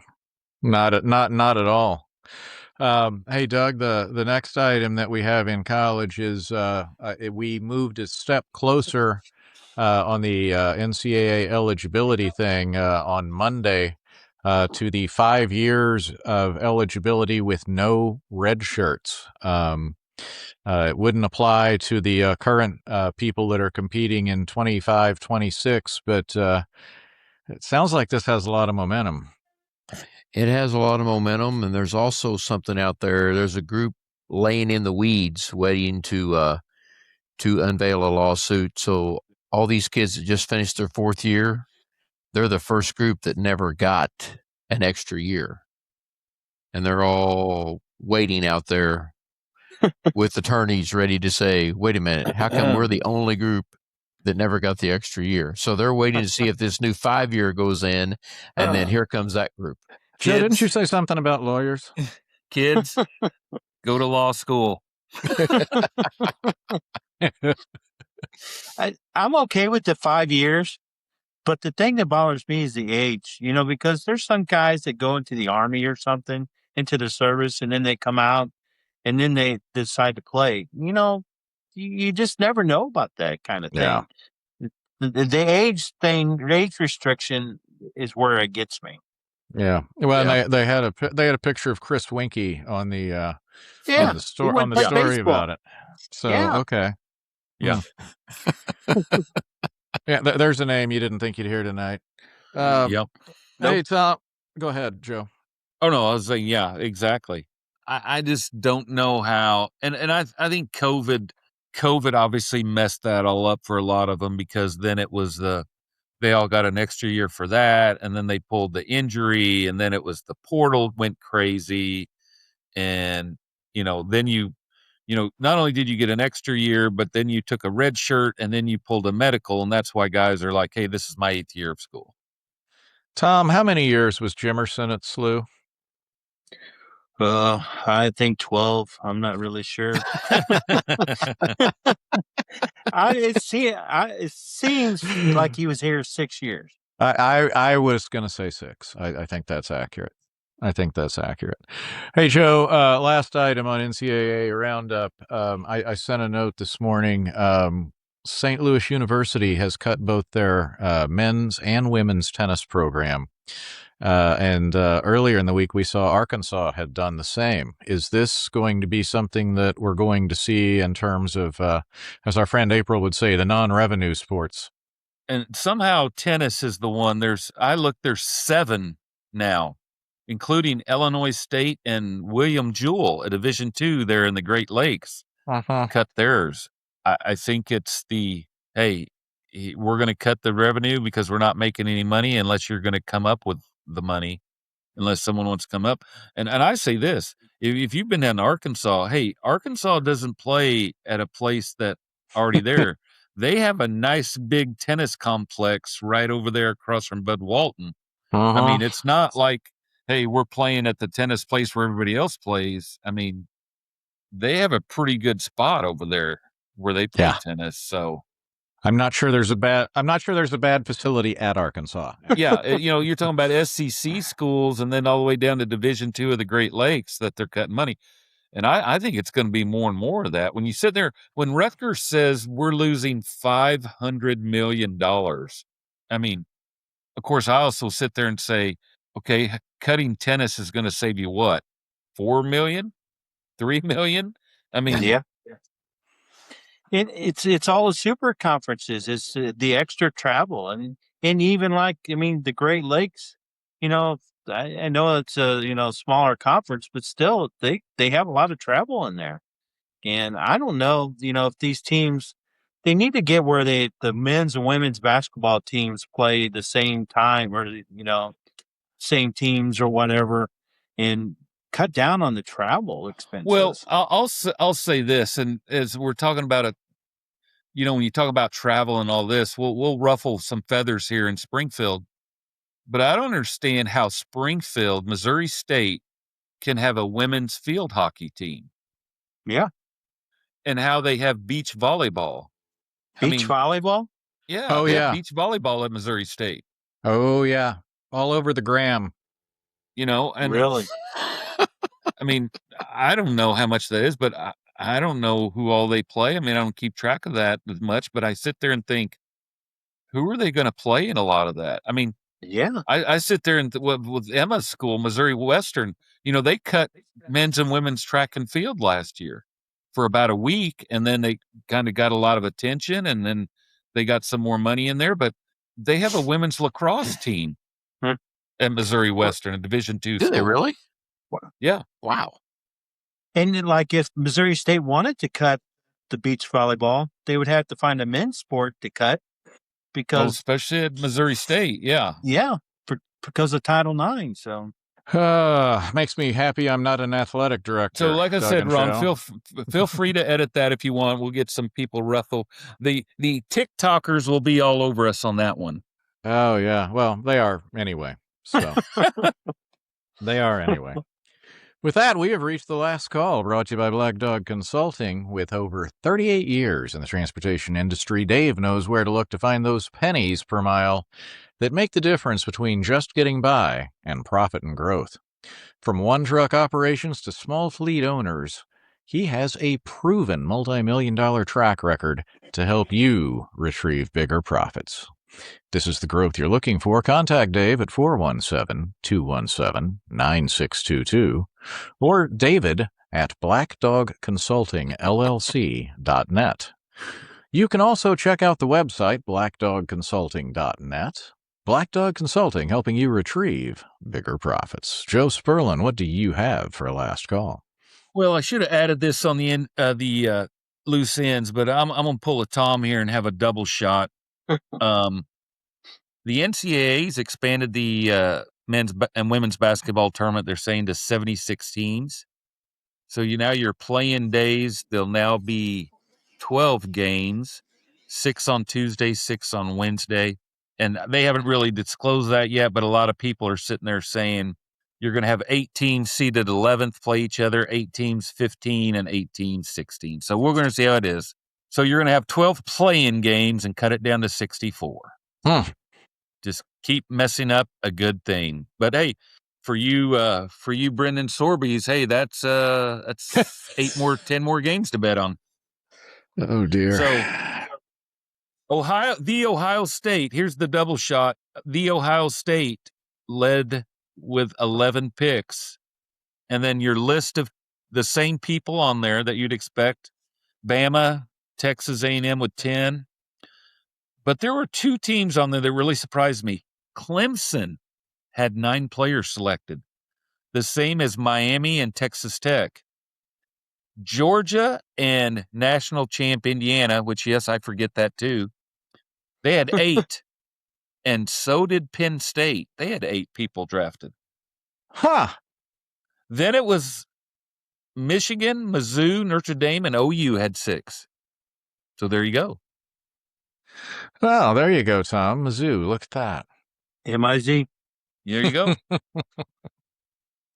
not at all. Hey, Doug, the next item that we have in college is we moved a step closer on the NCAA eligibility thing on Monday to the 5 years of eligibility with no red shirts. It wouldn't apply to the current people that are competing in 25-26, but it sounds like this has a lot of momentum. It has a lot of momentum, and there's also something out there. There's a group laying in the weeds waiting to unveil a lawsuit. So all these kids that just finished their 4th year, they're the first group that never got an extra year. And they're all waiting out there with attorneys ready to say, wait a minute, how come we're the only group that never got the extra year? So they're waiting to see if this new 5-year goes in, and then here comes that group. Joe, didn't you say something about lawyers? Kids, go to law school. I'm okay with the 5 years, but the thing that bothers me is the age, because there's some guys that go into the Army or something into the service, and then they come out, and then they decide to play. You just never know about that kind of Yeah. thing. The age thing, the age restriction is where it gets me. Yeah. Well, Yeah. and they had a picture of Chris Winkie on the Yeah, on the he story went on the play story baseball. about it. So Yeah. okay. Yeah. Yeah, there's a name you didn't think you'd hear tonight. Hey, Yep. Tom, go ahead, Joe. Oh no, I was saying, yeah, exactly. I just don't know how, and I think COVID obviously messed that all up for a lot of them, because then it was they all got an extra year for that, and then they pulled the injury, and then it was the portal went crazy, and then not only did you get an extra year, but then you took a red shirt, and then you pulled a medical, and that's why guys are like, hey, this is my 8th year of school. Tom, how many years was Jimerson at SLU? I think 12. I'm not really sure. It seems like he was here 6 years. I was going to say 6. I think that's accurate. Hey, Joe, last item on NCAA Roundup. I sent a note this morning. St. Louis University has cut both their men's and women's tennis program. And earlier in the week, we saw Arkansas had done the same. Is this going to be something that we're going to see in terms of, as our friend April would say, the non-revenue sports? And somehow tennis is the one. There's 7 now, including Illinois State and William Jewell at Division II there in the Great Lakes. Cut theirs. I think it's hey, we're going to cut the revenue because we're not making any money unless you're going to come up with the money, unless someone wants to come up. And I say this, if you've been down to Arkansas, hey, Arkansas doesn't play at a place that already there. They have a nice big tennis complex right over there across from Bud Walton. I mean, it's not like, hey, we're playing at the tennis place where everybody else plays. I mean, they have a pretty good spot over there where they play tennis. So I'm not sure there's a bad facility at Arkansas. Yeah, you're talking about SEC schools and then all the way down to Division II of the Great Lakes that they're cutting money. And I think it's going to be more and more of that. When you sit there, when Rutgers says we're losing $500 million, I mean, of course, I also sit there and say, okay, cutting tennis is going to save you what? 4 million? 3 million? I mean, Yeah. It's all the super conferences. It's the extra travel, and even the Great Lakes. I know it's a smaller conference, but still they have a lot of travel in there. And I don't know, if these teams, they need to get where the men's and women's basketball teams play the same time, or same teams or whatever, and cut down on the travel expenses. well, I'll say this, and as we're talking about it, when you talk about travel and all this, we'll ruffle some feathers here in Springfield, but I don't understand how Springfield, Missouri State, can have a women's field hockey team. Yeah. And how they have beach volleyball. Volleyball? Yeah. Oh, they yeah. have beach volleyball at Missouri State. Oh, yeah. All over the gram. And really? I mean, I don't know how much that is, but I don't know who all they play. I mean, I don't keep track of that as much, but I sit there and think, who are they going to play in a lot of that? I mean, yeah, I sit there and with Emma's school, Missouri Western, they cut men's and women's track and field last year for about a week, and then they kind of got a lot of attention, and then they got some more money in there, but they have a women's lacrosse team at Missouri Western, a Division II school. Do they really? Yeah. Wow. And if Missouri State wanted to cut the beach volleyball, they would have to find a men's sport to cut, because especially at Missouri State. Yeah. Because of Title IX. So makes me happy I'm not an athletic director. So like I said, Ron, feel free to edit that if you want. We'll get some people ruffle. The TikTokers will be all over us on that one. Oh, yeah. Well, they are anyway. So they are anyway. With that, we have reached the last call, brought to you by Black Dog Consulting. With over 38 years in the transportation industry, Dave knows where to look to find those pennies per mile that make the difference between just getting by and profit and growth. From one-truck operations to small fleet owners, he has a proven multi-million-dollar track record to help you retrieve bigger profits. This is the growth you're looking for. Contact Dave at 417-217-9622 or David at blackdogconsultingllc.net. You can also check out the website blackdogconsulting.net. Black Dog Consulting, helping you retrieve bigger profits. Joe Sperlin, what do you have for a last call? Well, I should have added this on the loose ends, but I'm going to pull a Tom here and have a double shot. The NCAA's expanded the men's and women's basketball tournament. They're saying to 76 teams. So now your play-in days, there'll now be 12 games, 6 on Tuesday, 6 on Wednesday. And they haven't really disclosed that yet, but a lot of people are sitting there saying you're going to have 8 teams seeded 11th play each other, 8 teams 15, and 8 teams 16. So we're going to see how it is. So you're going to have 12 play-in games and cut it down to 64. Just keep messing up a good thing. But hey, for you, Brendan Sorbies, hey, that's 10 more games to bet on. Oh dear. So Ohio State, here's the double shot. The Ohio State led with 11 picks. And then your list of the same people on there that you'd expect. Bama, Texas A&M with 10. But there were 2 teams on there that really surprised me. Clemson had 9 players selected, the same as Miami and Texas Tech. Georgia and national champ Indiana, which, yes, I forget that too, they had 8. And so did Penn State. They had 8 people drafted. Then it was Michigan, Mizzou, Notre Dame, and OU had 6. So there you go. Well, there you go, Tom. Mizzou, look at that. MIZ. There you go.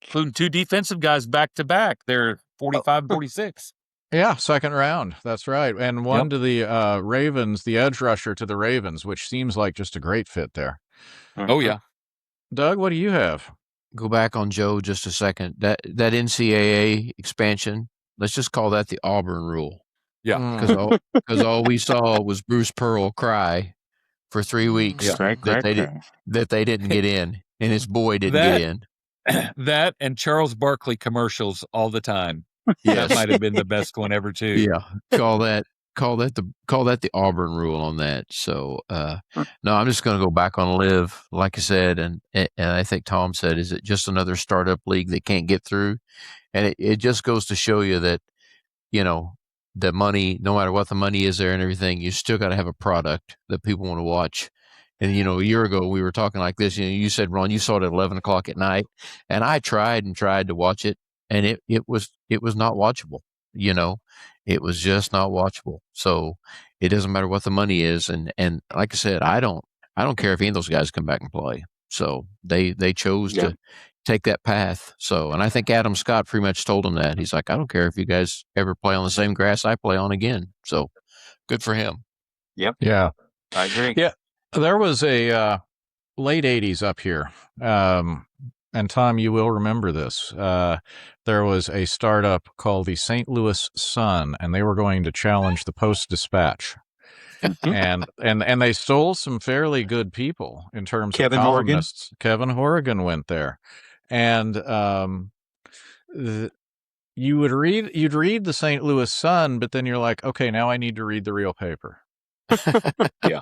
Including 2 defensive guys back to back. They're 45 46. Yeah, second round. That's right. And one to the Ravens, the edge rusher to the Ravens, which seems like just a great fit there. Oh, yeah. Doug, what do you have? Go back on Joe just a second. That NCAA expansion, let's just call that the Auburn rule. Yeah. Because all we saw was Bruce Pearl cry for 3 weeks that they didn't get in, and his boy didn't get in. That and Charles Barkley commercials all the time. Yes. That might have been the best one ever too. Yeah. Call that the Auburn rule on that. So no, I'm just going to go back on Live, like I said, and I think Tom said, is it just another startup league that can't get through? And it just goes to show you that, the money, no matter what the money is there and everything, you still got to have a product that people want to watch. And, a year ago we were talking like this, you said, Ron, you saw it at 11 o'clock at night, and I tried to watch it, and it was not watchable. It was just not watchable. So it doesn't matter what the money is. And like I said, I don't care if any of those guys come back and play. So they chose to take that path. So, and I think Adam Scott pretty much told him that. He's like, I don't care if you guys ever play on the same grass I play on again. So good for him. Yep. Yeah. I agree. Yeah. There was a late 80s up here. And Tom, you will remember this. There was a startup called the St. Louis Sun, and they were going to challenge the Post-Dispatch. and they stole some fairly good people in terms of columnists. Kevin Horrigan went there. And you'd read the St. Louis Sun, but then you're like, okay, now I need to read the real paper. Yeah.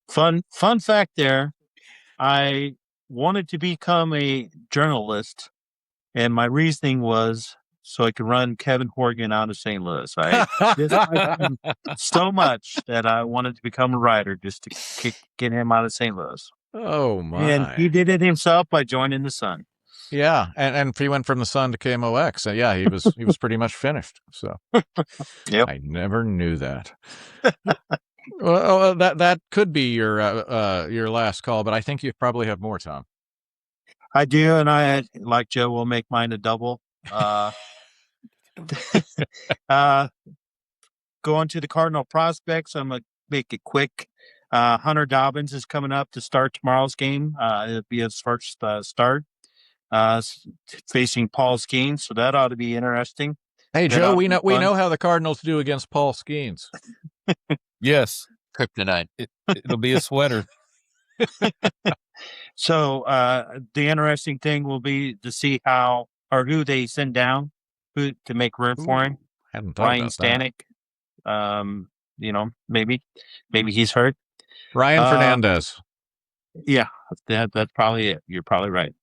Fun fact there. I wanted to become a journalist, and my reasoning was so I could run Kevin Horgan out of St. Louis. I disliked him so much that I wanted to become a writer just to get him out of St. Louis. Oh my! And he did it himself by joining the Sun. Yeah, and he went from the Sun to KMOX. So yeah, he was pretty much finished. So yep. I never knew that. Well, that could be your last call, but I think you probably have more, Tom. I do, and I, like Joe, will make mine a double. Going to the Cardinal prospects, I'm going to make it quick. Hunter Dobbins is coming up to start tomorrow's game. It'll be his first start. facing Paul Skeens, so that ought to be interesting. Hey, That Joe, ought we to be we fun. know how the Cardinals do against Paul Skeens. Yes, Kryptonite. it'll be a sweater. So the interesting thing will be to see how or who they send down who to make room for him. Hadn't thought Ryan about that. Stanek. Maybe he's hurt. Ryan Uh, Fernandez. Yeah, that's probably it. You're probably right.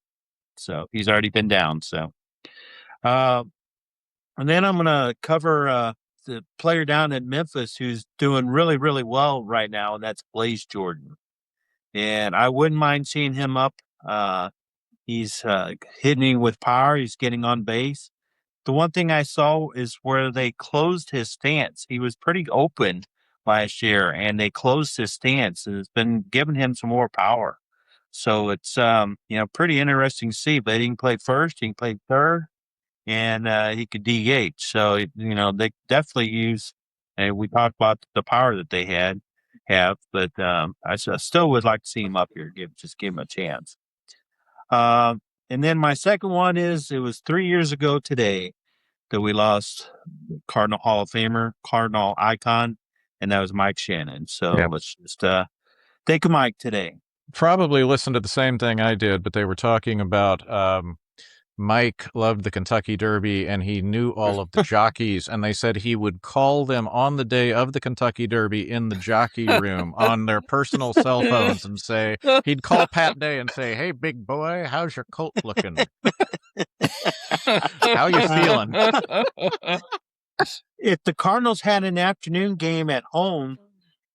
So he's already been down. So, and then I'm gonna cover the player down in Memphis who's doing really, really well right now, and that's Blaze Jordan. And I wouldn't mind seeing him up. He's hitting with power. He's getting on base. The one thing I saw is where they closed his stance. He was pretty open last year, and they closed his stance, and it's been giving him some more power. So it's pretty interesting to see. But he can play first, he can play third, and he could DH. So they definitely use. And we talked about the power that they have, but I still would like to see him up here. Give him a chance. And then my second one is it was 3 years ago today that we lost Cardinal Hall of Famer, Cardinal icon, and that was Mike Shannon. So let's just take a mic today. Probably listened to the same thing I did, but they were talking about Mike loved the Kentucky Derby and he knew all of the jockeys, and they said he would call them on the day of the Kentucky Derby in the jockey room on their personal cell phones and say, he'd call Pat Day and say, "Hey, big boy, how's your colt looking? How you feeling?" If the Cardinals had an afternoon game at home,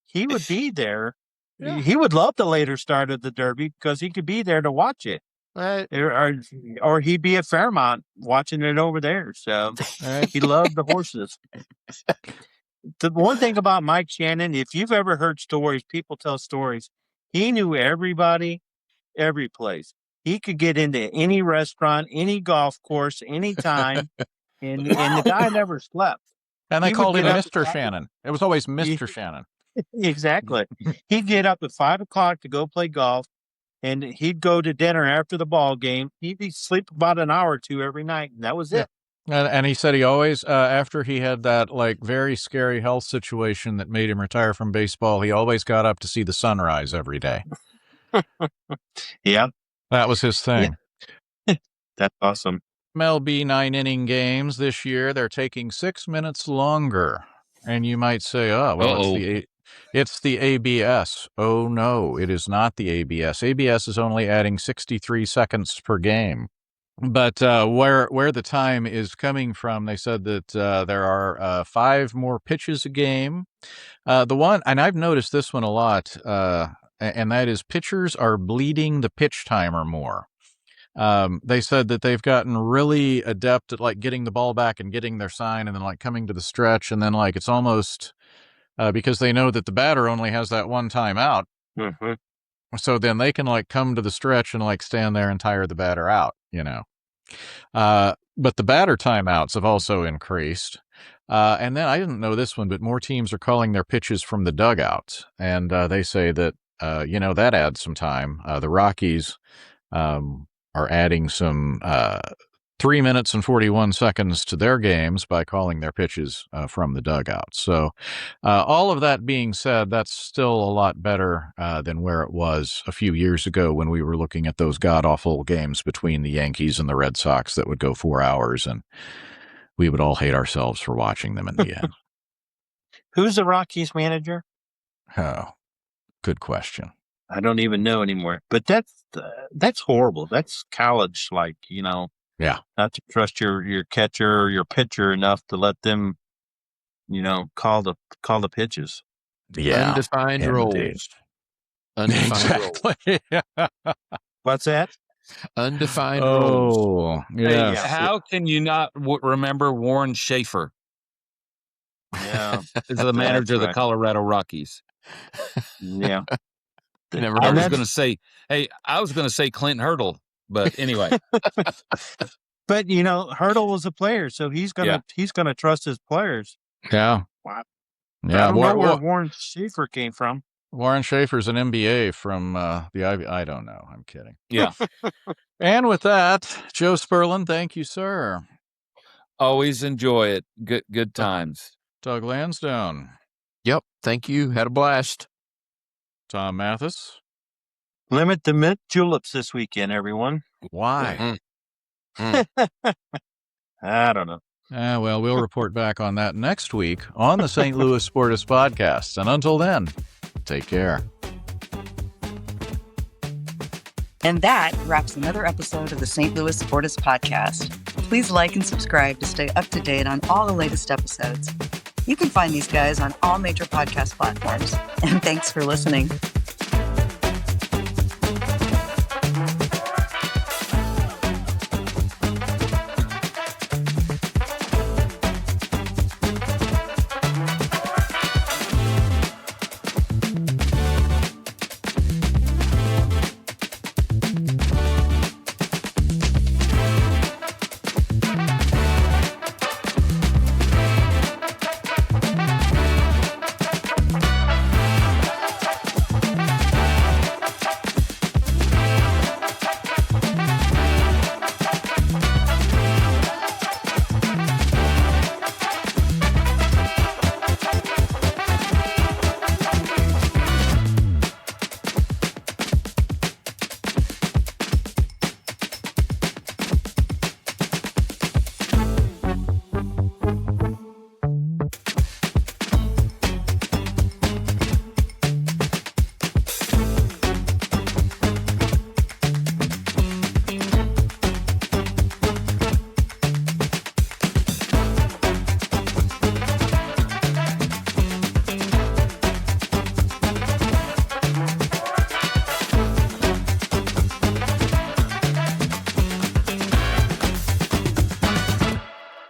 he would be there. Yeah. He would love the later start of the Derby because he could be there to watch it. Right. Or he'd be at Fairmont watching it over there. So he loved the horses. The one thing about Mike Shannon, if you've ever heard stories, people tell stories, he knew everybody, every place. He could get into any restaurant, any golf course, anytime, and the guy never slept. And they He would called him get up Mr. Shannon. It was always Mr. Shannon. Exactly. He'd get up at 5 o'clock to go play golf, and he'd go to dinner after the ball game. He'd be sleep about an hour or two every night, and that was it. And he said he always, after he had that very scary health situation that made him retire from baseball, he always got up to see the sunrise every day. Yeah. That was his thing. Yeah. That's awesome. MLB 9-inning games this year, they're taking 6 minutes longer. And you might say, oh, well, it's the ABS. Oh, no, it is not the ABS. ABS is only adding 63 seconds per game. But where the time is coming from, they said that there are 5 more pitches a game. The one, and I've noticed this one a lot, and that is pitchers are bleeding the pitch timer more. They said that they've gotten really adept at getting the ball back and getting their sign and then coming to the stretch. And then it's almost because they know that the batter only has that one time out. Mm-hmm. So then they can come to the stretch and stand there and tire the batter out, but the batter timeouts have also increased. And then I didn't know this one, but more teams are calling their pitches from the dugout. And they say that, that adds some time. The Rockies, are adding some 3 minutes and 41 seconds to their games by calling their pitches from the dugout. So all of that being said, that's still a lot better than where it was a few years ago when we were looking at those god-awful games between the Yankees and the Red Sox that would go 4 hours, and we would all hate ourselves for watching them in the end. Who's the Rockies manager? Oh, good question. I don't even know anymore. But that's horrible. That's college, Yeah. Not to trust your catcher or your pitcher enough to let them, call the pitches. Yeah. Undefined roles. Undefined exactly. What's that? Undefined roles. Oh, yeah. Hey, how can you not remember Warren Schaefer? Yeah. Is the manager of the right. Colorado Rockies. Yeah. Never I heard was of going to say Clint Hurdle, but anyway. But Hurdle was a player, so he's gonna trust his players. Yeah. Wow. Yeah. I don't know where Warren Schaefer came from. Warren Schaefer's an MBA from the Ivy. I don't know. I'm kidding. Yeah. And with that, Joe Sperlin, thank you, sir. Always enjoy it. Good times. Doug Lansdowne. Yep. Thank you. Had a blast. Tom Mathis. Limit the mint juleps this weekend, everyone. Why? I don't know. Well, we'll report back on that next week on the St. Louis Sportists podcast. And until then, take care. And that wraps another episode of the St. Louis Sportists podcast. Please like and subscribe to stay up to date on all the latest episodes. You can find these guys on all major podcast platforms. And thanks for listening.